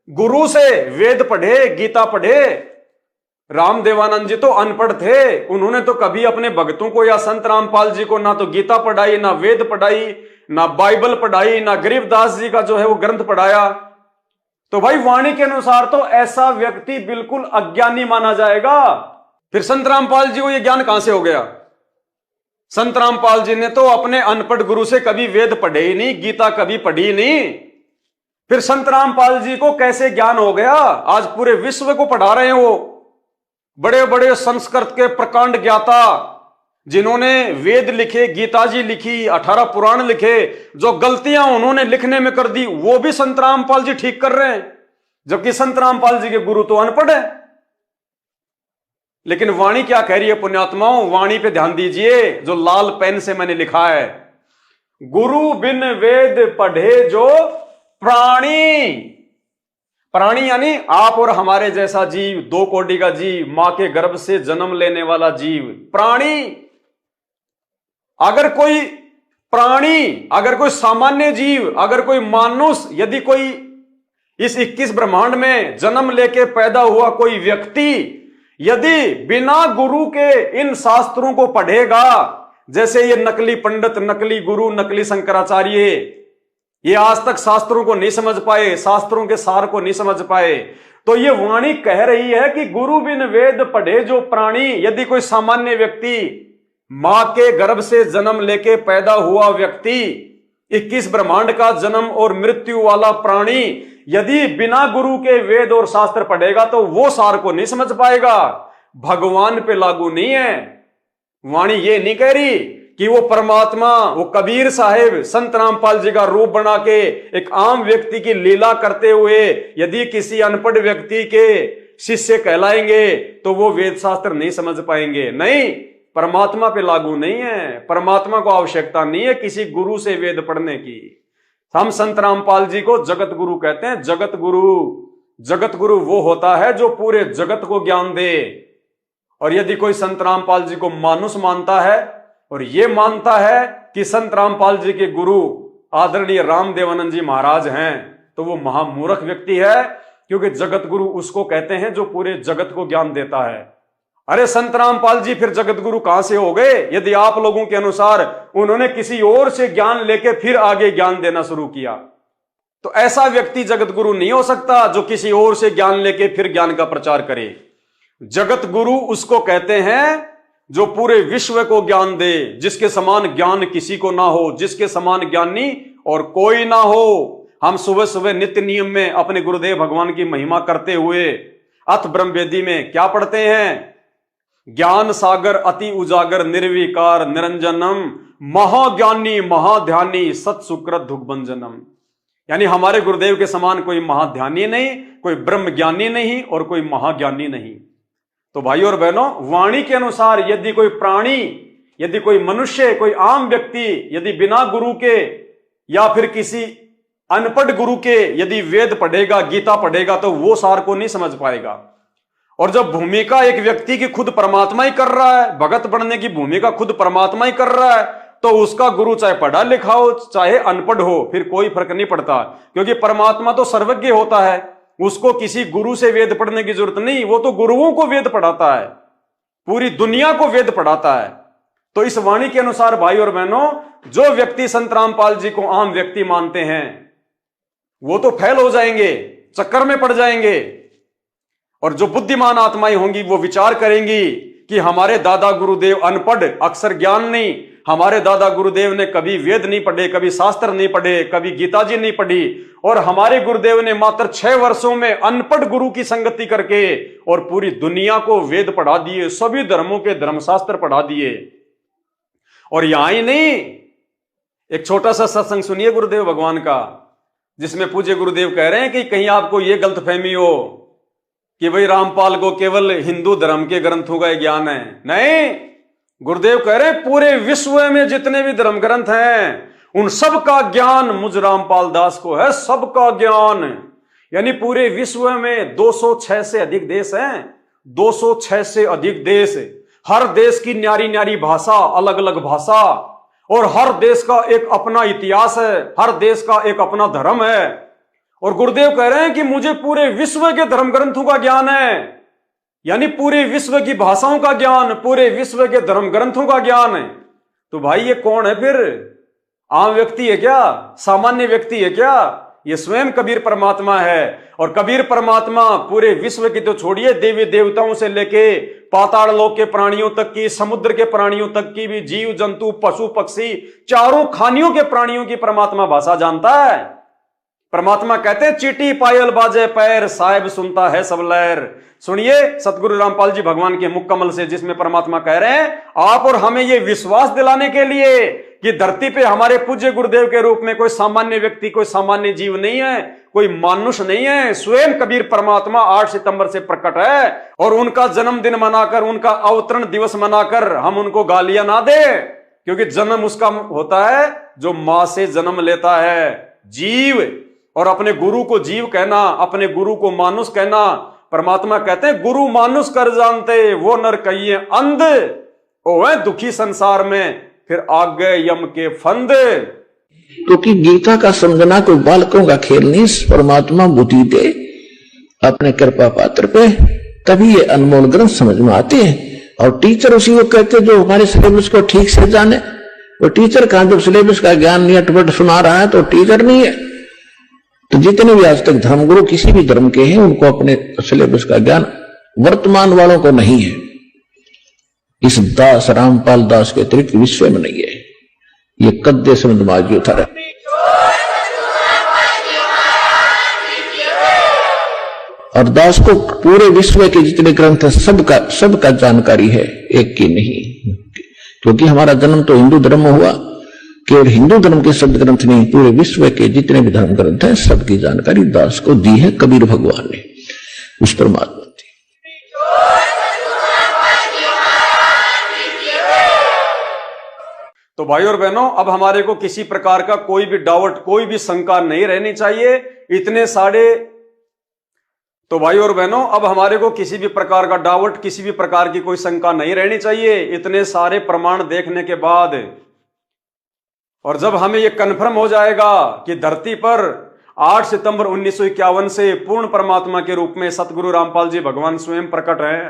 गुरु से वेद पढ़े, गीता पढ़े? राम देवानंद जी तो अनपढ़ थे, उन्होंने तो कभी अपने भक्तों को या संत रामपाल जी को ना तो गीता पढ़ाई, ना वेद पढ़ाई, ना बाइबल पढ़ाई, ना गरीबदास जी का जो है वो ग्रंथ पढ़ाया। तो भाई वाणी के अनुसार तो ऐसा व्यक्ति बिल्कुल अज्ञानी माना जाएगा। फिर संत रामपाल जी को यह ज्ञान कहां से हो गया? संत रामपाल जी ने तो अपने अनपढ़ गुरु से कभी वेद पढ़े ही नहीं, गीता कभी पढ़ी नहीं। फिर संत रामपाल जी को कैसे ज्ञान हो गया? आज पूरे विश्व को पढ़ा रहे हैं वो, बड़े बड़े संस्कृत के प्रकांड ज्ञाता, जिन्होंने वेद लिखे, गीता जी लिखी, 18 पुराण लिखे, जो गलतियां उन्होंने लिखने में कर दी वो भी संत रामपाल जी ठीक कर रहे हैं, जबकि संत रामपाल जी के गुरु तो अनपढ़ है। लेकिन वाणी क्या कह रही है पुण्यात्माओं? वाणी पे ध्यान दीजिए, जो लाल पेन से मैंने लिखा है, गुरु बिन वेद पढ़े जो प्राणी। प्राणी यानी आप और हमारे जैसा जीव, 2 कोटि का जीव, मां के गर्भ से जन्म लेने वाला जीव, प्राणी। अगर कोई प्राणी, अगर कोई सामान्य जीव, अगर कोई मानुष, यदि कोई इस 21 ब्रह्मांड में जन्म लेके पैदा हुआ कोई व्यक्ति यदि बिना गुरु के इन शास्त्रों को पढ़ेगा, जैसे ये नकली पंडित, नकली गुरु, नकली शंकराचार्य, ये आज तक शास्त्रों को नहीं समझ पाए, शास्त्रों के सार को नहीं समझ पाए, तो ये वाणी कह रही है कि गुरु बिन वेद पढ़े जो प्राणी। यदि कोई सामान्य व्यक्ति, मां के गर्भ से जन्म लेके पैदा हुआ व्यक्ति, 21 ब्रह्मांड का जन्म और मृत्यु वाला प्राणी, यदि बिना गुरु के वेद और शास्त्र पढ़ेगा तो वो सार को नहीं समझ पाएगा, भगवान पे लागू नहीं है। वाणी ये नहीं कह रही कि वो परमात्मा, वो कबीर साहिब संत रामपाल जी का रूप बना के एक आम व्यक्ति की लीला करते हुए यदि किसी अनपढ़ व्यक्ति के शिष्य कहलाएंगे तो वो वेद शास्त्र नहीं समझ पाएंगे। नहीं, परमात्मा पे लागू नहीं है। परमात्मा को आवश्यकता नहीं है किसी गुरु से वेद पढ़ने की। हम संत रामपाल जी को जगत गुरु कहते हैं। जगत गुरु, जगत गुरु वो होता है जो पूरे जगत को ज्ञान दे। और यदि कोई संत रामपाल जी को मानुष मानता है और ये मानता है कि संत रामपाल जी के गुरु आदरणीय रामदेवानंद जी महाराज हैं, तो वो महामूर्ख व्यक्ति है, क्योंकि जगत गुरु उसको कहते हैं जो पूरे जगत को ज्ञान देता है। अरे संत रामपाल जी फिर जगत गुरु कहां से हो गए? यदि आप लोगों के अनुसार उन्होंने किसी और से ज्ञान लेके फिर आगे ज्ञान देना शुरू किया, तो ऐसा व्यक्ति जगत गुरु नहीं हो सकता जो किसी और से ज्ञान लेके फिर ज्ञान का प्रचार करे। जगत गुरु उसको कहते हैं जो पूरे विश्व को ज्ञान दे, जिसके समान ज्ञान किसी को ना हो, जिसके समान ज्ञानी और कोई ना हो। हम सुबह सुबह नित्य नियम में अपने गुरुदेव भगवान की महिमा करते हुए अथ ब्रह्मवेदी में क्या पढ़ते हैं? ज्ञान सागर अति उजागर निर्विकार निरंजनम महाज्ञानी महाध्यानी सत्सुकृत दुग्भंजनम। यानी हमारे गुरुदेव के समान कोई महाध्यानी नहीं, कोई ब्रह्म ज्ञानी नहीं और कोई महाज्ञानी नहीं। तो भाइयों और बहनों, वाणी के अनुसार यदि कोई प्राणी, यदि कोई मनुष्य, कोई आम व्यक्ति यदि बिना गुरु के या फिर किसी अनपढ़ गुरु के यदि वेद पढ़ेगा, गीता पढ़ेगा, तो वो सार को नहीं समझ पाएगा। और जब भूमिका एक व्यक्ति की खुद परमात्मा ही कर रहा है, भगत बनने की भूमिका खुद परमात्मा ही कर रहा है, तो उसका गुरु चाहे पढ़ा लिखा हो चाहे अनपढ़ हो, फिर कोई फर्क नहीं पड़ता, क्योंकि परमात्मा तो सर्वज्ञ होता है। उसको किसी गुरु से वेद पढ़ने की जरूरत नहीं, वो तो गुरुओं को वेद पढ़ाता है, पूरी दुनिया को वेद पढ़ाता है। तो इस वाणी के अनुसार भाई और बहनों, जो व्यक्ति संत रामपाल जी को आम व्यक्ति मानते हैं वो तो फेल हो जाएंगे, चक्कर में पड़ जाएंगे। और जो बुद्धिमान आत्माएं होंगी वो विचार करेंगी कि हमारे दादा गुरुदेव अनपढ़, अक्षर ज्ञान नहीं, हमारे दादा गुरुदेव ने कभी वेद नहीं पढ़े, कभी शास्त्र नहीं पढ़े, कभी गीता जी नहीं पढ़ी, और हमारे गुरुदेव ने मात्र 6 वर्षों में अनपढ़ गुरु की संगति करके और पूरी दुनिया को वेद पढ़ा दिए, सभी धर्मों के धर्मशास्त्र पढ़ा दिए। और यहां ही नहीं, एक छोटा सा सत्संग सुनिए गुरुदेव भगवान का, जिसमें पूज्य गुरुदेव कह रहे हैं कि कहीं आपको यह गलतफहमी हो कि भाई रामपाल को केवल हिंदू धर्म के ग्रंथों का ज्ञान है। नहीं, गुरुदेव कह रहे हैं पूरे विश्व में जितने भी धर्म ग्रंथ हैं उन सब का ज्ञान मुझ रामपाल दास को है, सबका ज्ञान। यानी पूरे विश्व में 206 से अधिक देश हैं, 206 से अधिक देश, हर देश की न्यारी न्यारी भाषा, अलग अलग भाषा, और हर देश का एक अपना इतिहास है, हर देश का एक अपना धर्म है। और गुरुदेव कह रहे हैं कि मुझे पूरे विश्व के धर्म ग्रंथों का ज्ञान है, यानी पूरे विश्व की भाषाओं का ज्ञान, पूरे विश्व के धर्म ग्रंथों का ज्ञान है। तो भाई ये कौन है फिर? आम व्यक्ति है क्या? सामान्य व्यक्ति है क्या? ये स्वयं कबीर परमात्मा है। और कबीर परमात्मा पूरे विश्व की तो छोड़िए, देवी देवताओं से लेके पाताल लोक के प्राणियों तक की, समुद्र के प्राणियों तक की भी, जीव जंतु पशु पक्षी चारों खानियों के प्राणियों की परमात्मा भाषा जानता है। परमात्मा कहते हैं चीटी पायल बाजे पैर, साहिब सुनता है सब लहर। सुनिए सतगुरु रामपाल जी भगवान के मुख कमल से, जिसमें परमात्मा कह रहे हैं आप और हमें ये विश्वास दिलाने के लिए कि धरती पे हमारे पूज्य गुरुदेव के रूप में कोई सामान्य व्यक्ति, कोई सामान्य जीव नहीं है, कोई मनुष्य नहीं है। स्वयं कबीर परमात्मा 8 सितंबर से प्रकट है और उनका जन्मदिन मनाकर, उनका अवतरण दिवस मनाकर हम उनको गालियां ना दे, क्योंकि जन्म उसका होता है जो मां से जन्म लेता है, जीव। और अपने गुरु को जीव कहना, अपने गुरु को मानुष कहना, परमात्मा कहते हैं गुरु मानुष कर जानते, वो नर कहिए अंध, ओ है दुखी संसार में, फिर आगे यम के फंद। क्योंकि गीता का समझना कोई बालकों का खेल नहीं, परमात्मा बुद्धि दे अपने कृपा पात्र पे, तभी ये अनमोल ग्रंथ समझ में आते हैं। और टीचर उसी को कहते जो हमारे सिलेबस को ठीक से जाने। वो टीचर कहां, जब सिलेबस का ज्ञान नहीं अटपट सुना रहा है तो टीचर नहीं है। तो जितने भी आज तक धर्मगुरु किसी भी धर्म के हैं, उनको अपने सिलेबस का ज्ञान वर्तमान वालों को नहीं है। इस दास रामपाल दास के अतिरिक्त विश्व में नहीं है। ये कद्दे से नमाजी उतारा। और दास को पूरे विश्व के जितने ग्रंथ है सबका जानकारी है, एक की नहीं। क्योंकि हमारा जन्म तो हिंदू धर्म में हुआ, केवल हिंदू धर्म के शब्द ग्रंथ नहीं, पूरे विश्व के जितने भी धर्म ग्रंथ हैं सबकी जानकारी दास को दी है कबीर भगवान ने, उस परमात्मा। तो भाई और बहनों, अब हमारे को किसी प्रकार का कोई भी डाउट, कोई भी शंका नहीं रहनी चाहिए। इतने सारे, तो भाई और बहनों, अब हमारे को किसी भी प्रकार का डाउट, किसी भी प्रकार की कोई शंका नहीं रहनी चाहिए। इतने सारे प्रमाण देखने के बाद, और जब हमें यह कन्फर्म हो जाएगा कि धरती पर 8 सितंबर 1951 से पूर्ण परमात्मा के रूप में सतगुरु रामपाल जी भगवान स्वयं प्रकट है,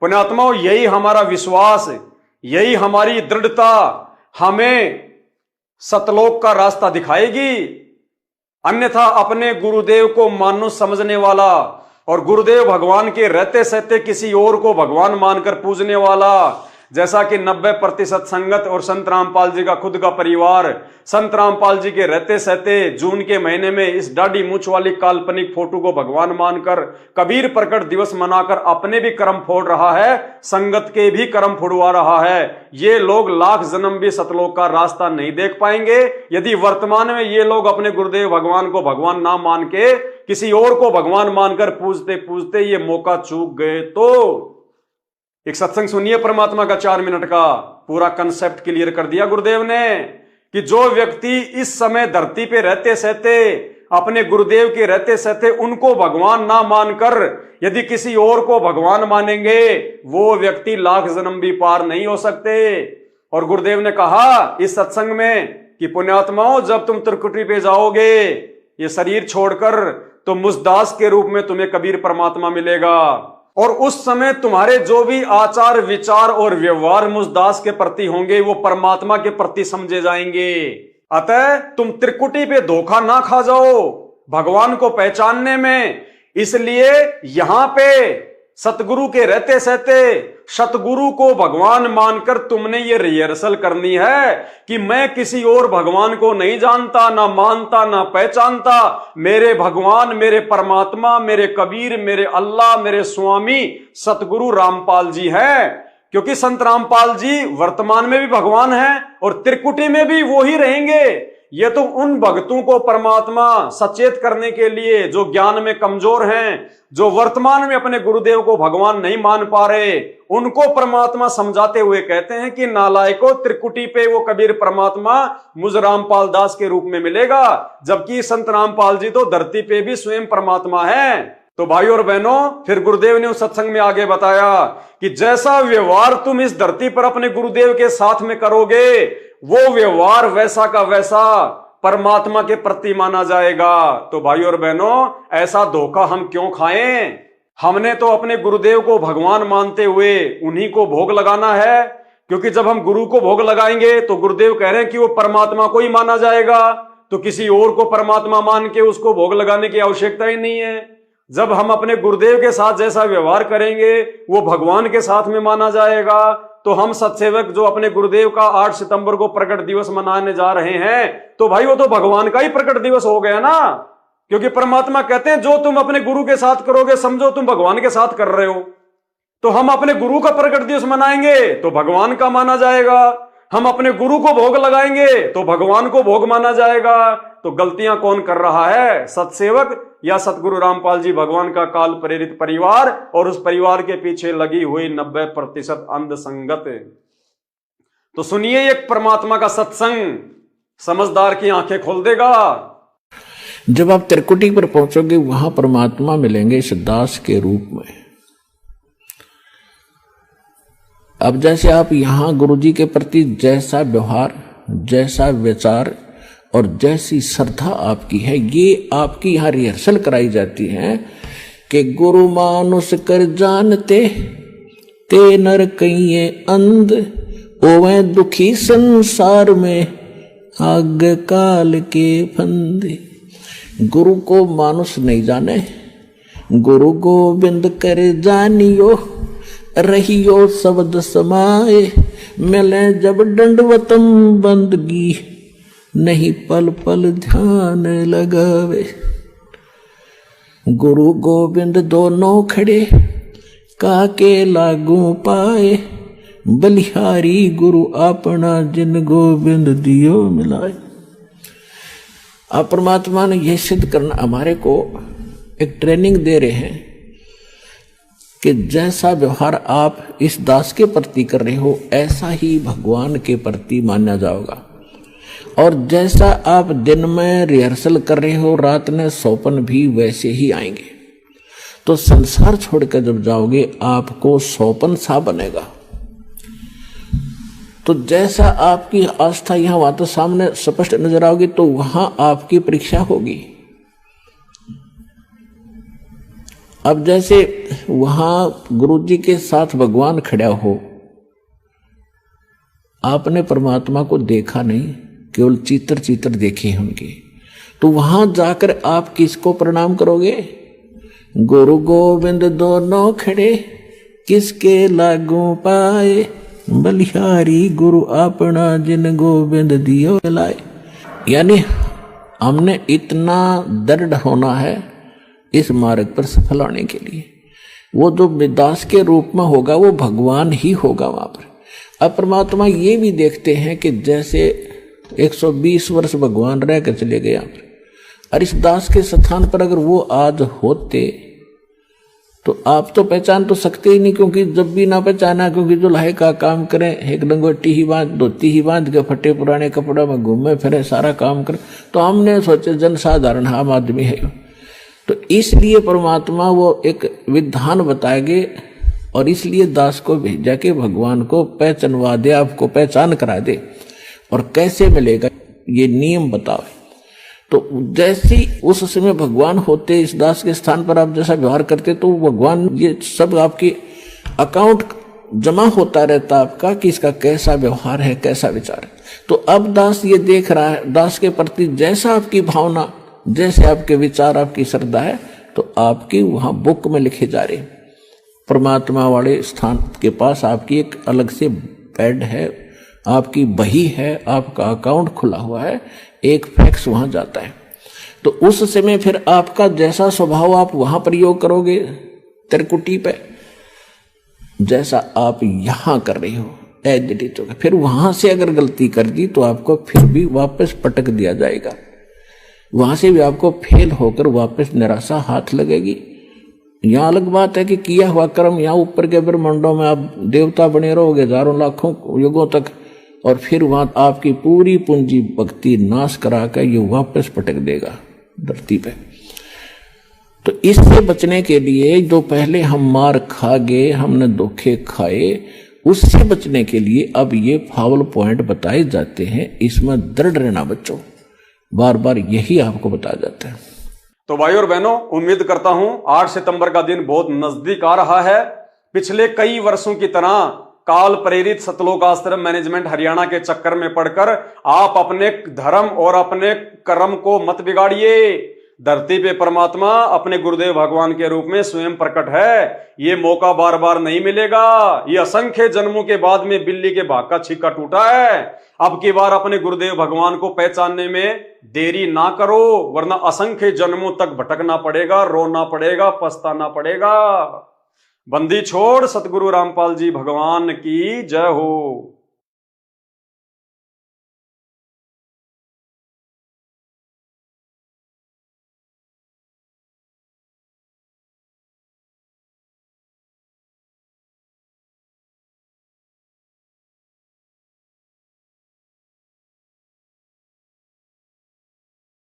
पुण्यात्माओं, यही हमारा विश्वास, यही हमारी दृढ़ता हमें सतलोक का रास्ता दिखाएगी। अन्यथा अपने गुरुदेव को मानुष समझने वाला और गुरुदेव भगवान के रहते सहते किसी और को भगवान मानकर पूजने वाला, जैसा कि 90% संगत और संत रामपाल जी का खुद का परिवार संत रामपाल जी के रहते सहते जून के महीने में इस दाढ़ी मूंछ वाली काल्पनिक फोटो को भगवान मानकर कबीर प्रकट दिवस मनाकर अपने भी कर्म फोड़ रहा है, संगत के भी कर्म फोड़वा रहा है। ये लोग लाख जन्म भी सतलोक का रास्ता नहीं देख पाएंगे यदि वर्तमान में ये लोग अपने गुरुदेव भगवान को भगवान ना मान के किसी और को भगवान मानकर पूजते पूजते ये मौका चूक गए। तो एक सत्संग सुनिए परमात्मा का 4 मिनट का, पूरा कंसेप्ट क्लियर कर दिया गुरुदेव ने कि जो व्यक्ति इस समय धरती पे रहते सहते, अपने गुरुदेव के रहते सहते उनको भगवान ना मानकर यदि किसी और को भगवान मानेंगे, वो व्यक्ति लाख जन्म भी पार नहीं हो सकते। और गुरुदेव ने कहा इस सत्संग में कि पुण्यात्माओं, जब तुम त्रिकुटी पे जाओगे ये शरीर छोड़कर, तो मुझदास के रूप में तुम्हें कबीर परमात्मा मिलेगा। और उस समय तुम्हारे जो भी आचार विचार और व्यवहार मुझदास के प्रति होंगे वो परमात्मा के प्रति समझे जाएंगे। अतः तुम त्रिकुटी पे धोखा ना खा जाओ भगवान को पहचानने में। इसलिए यहां पे सतगुरु के रहते सहते सतगुरु को भगवान मानकर तुमने ये रिहर्सल करनी है कि मैं किसी और भगवान को नहीं जानता, ना मानता, ना पहचानता। मेरे भगवान, मेरे परमात्मा, मेरे कबीर, मेरे अल्लाह, मेरे स्वामी सतगुरु रामपाल जी हैं। क्योंकि संत रामपाल जी वर्तमान में भी भगवान हैं और त्रिकुटी में भी वो ही रहेंगे। ये तो उन भक्तों को परमात्मा सचेत करने के लिए जो ज्ञान में कमजोर हैं, जो वर्तमान में अपने गुरुदेव को भगवान नहीं मान पा रहे, उनको परमात्मा समझाते हुए कहते हैं कि नालायको, त्रिकुटी पे वो कबीर परमात्मा मुझ रामपाल दास के रूप में मिलेगा, जबकि संत रामपाल जी तो धरती पे भी स्वयं परमात्मा है। तो भाई और बहनों, फिर गुरुदेव ने उस सत्संग में आगे बताया कि जैसा व्यवहार तुम इस धरती पर अपने गुरुदेव के साथ में करोगे, वो व्यवहार वैसा का वैसा परमात्मा के प्रति माना जाएगा। तो भाई और बहनों, ऐसा धोखा हम क्यों खाएं? हमने तो अपने गुरुदेव को भगवान मानते हुए उन्हीं को भोग लगाना है, क्योंकि जब हम गुरु को भोग लगाएंगे तो गुरुदेव कह रहे हैं कि वो परमात्मा को ही माना जाएगा, तो किसी और को परमात्मा मान के उसको भोग लगाने की आवश्यकता ही नहीं है। जब हम अपने गुरुदेव के साथ जैसा व्यवहार करेंगे वो भगवान के साथ में माना जाएगा। तो हम सत्सेवक जो अपने गुरुदेव का 8 सितंबर को प्रकट दिवस मनाने जा रहे हैं, तो भाई वो तो भगवान का ही प्रकट दिवस हो गया ना, क्योंकि परमात्मा कहते हैं जो तुम अपने गुरु के साथ करोगे समझो तुम भगवान के साथ कर रहे हो। तो हम अपने गुरु का प्रकट दिवस मनाएंगे तो भगवान का माना जाएगा, हम अपने गुरु को भोग लगाएंगे तो भगवान को भोग माना जाएगा। तो गलतियां कौन कर रहा है, सत्सेवक या सतगुरु रामपाल जी भगवान का काल प्रेरित परिवार और उस परिवार के पीछे लगी हुई 90% अंध संगत। तो सुनिए, एक परमात्मा का सत्संग समझदार की आंखें खोल देगा। जब आप त्रिकुटी पर पहुंचोगे वहां परमात्मा मिलेंगे इस दास के रूप में। अब जैसे आप यहां गुरु जी के प्रति जैसा व्यवहार, जैसा विचार और जैसी श्रद्धा आपकी है, ये आपकी यहां रिहर्सल कराई जाती है कि गुरु मानुष कर जानते ते नर कहिए अंध, ओवे दुखी संसार में आग काल के फंदे। गुरु को मानुष नहीं जाने, गुरु गोविंद कर जानियो, रहियो शब्द समाए, मिले जब दंडवतम बंदगी, नहीं पल पल ध्यान लगावे। गुरु गोविंद दोनों खड़े काके लागू पाए, बलिहारी गुरु अपना जिन गोविंद दियो मिलाए। आप परमात्मा ने यह सिद्ध करना हमारे को एक ट्रेनिंग दे रहे हैं कि जैसा व्यवहार आप इस दास के प्रति कर रहे हो ऐसा ही भगवान के प्रति माना जाएगा। और जैसा आप दिन में रिहर्सल कर रहे हो, रात में सौपन भी वैसे ही आएंगे। तो संसार छोड़कर जब जाओगे आपको सौपन सा बनेगा। तो जैसा आपकी आस्था यहाँ वहां तो सामने स्पष्ट नजर आओगी, तो वहां आपकी परीक्षा होगी। अब जैसे वहां गुरु जी के साथ भगवान खड़ा हो, आपने परमात्मा को देखा नहीं, केवल चित्र चित्र देखे हैं उनके, तो वहां जाकर आप किसको प्रणाम करोगे? गुरु गोविंद दोनों खड़े किसके लागू पाए, बलिहारी गुरु अपना जिन गोविंद दियो लाए। यानी हमने इतना दृढ़ होना है इस मार्ग पर सफल होने के लिए। वो जो दास के रूप में होगा वो भगवान ही होगा वहां पर। अब परमात्मा ये भी देखते हैं कि जैसे 120 वर्ष भगवान रह कर चले गए यहाँ पर, और इस दास के स्थान पर अगर वो आज होते तो आप तो पहचान तो सकते ही नहीं, क्योंकि जब भी ना पहचाना, क्योंकि जो लाहे का काम करें, एक लंगोटी ही बांध, धोती ही बांध के फटे पुराने कपड़ा में घूमे फिरे, सारा काम करें, तो हमने सोचे जनसाधारण आम आदमी है। तो इसलिए परमात्मा वो एक विधान बताएंगे और इसलिए दास को भेजा के भगवान को पहचानवा दे, आपको पहचान करा दे। और कैसे मिलेगा ये नियम बताओ। तो जैसे उस समय भगवान होते इस दास के स्थान पर आप जैसा व्यवहार करते, तो भगवान ये सब आपकी अकाउंट जमा होता रहता आपका कि इसका कैसा व्यवहार है, कैसा विचार है। तो अब दास ये देख रहा है, दास के प्रति जैसा आपकी भावना, जैसे आपके विचार, आपकी श्रद्धा है, तो आपकी वहां बुक में लिखे जा रहे। परमात्मा वाले स्थान के पास आपकी एक अलग से बेड है, आपकी बही है, आपका अकाउंट खुला हुआ है, एक फैक्स वहां जाता है। तो उस समय फिर आपका जैसा स्वभाव आप वहां प्रयोग करोगे त्रिकुटी पे, जैसा आप यहां कर रहे हो एडिट होगा। फिर वहां से अगर गलती कर दी तो आपको फिर भी वापस पटक दिया जाएगा, वहां से भी आपको फेल होकर वापस निराशा हाथ लगेगी। यहां अलग बात है कि किया हुआ कर्म यहाँ ऊपर के ब्रह्मांडों में आप देवता बने रहोगे हजारों लाखों युगों तक, और फिर वहां आपकी पूरी पूंजी भक्ति नाश करा कर ये वापस पटक देगा धरती पे। तो इससे बचने के लिए जो पहले हम मार खा गए, हमने धोखे खाए, उससे बचने के लिए अब ये फावल पॉइंट बताए जाते हैं। इसमें दृढ़ रहना बच्चों, बार बार यही आपको बताया जाता है। तो भाई और बहनों, उम्मीद करता हूं 8 सितंबर का दिन बहुत नजदीक आ रहा है। पिछले कई वर्षों की तरह काल प्रेरित सतलोक आश्रम मैनेजमेंट हरियाणा के चक्कर में पड़कर आप अपने धर्म और अपने कर्म को मत बिगाड़िए। धरती पे परमात्मा अपने गुरुदेव भगवान के रूप में स्वयं प्रकट है। ये मौका बार बार नहीं मिलेगा। ये असंख्य जन्मों के बाद में बिल्ली के भाग का छिक्का टूटा है। अब की बार अपने गुरुदेव भगवान को पहचानने में देरी ना करो, वरना असंख्य जन्मों तक भटकना पड़ेगा, रोना पड़ेगा, पछताना पड़ेगा। बंदी छोड़ सतगुरु रामपाल जी भगवान की जय हो।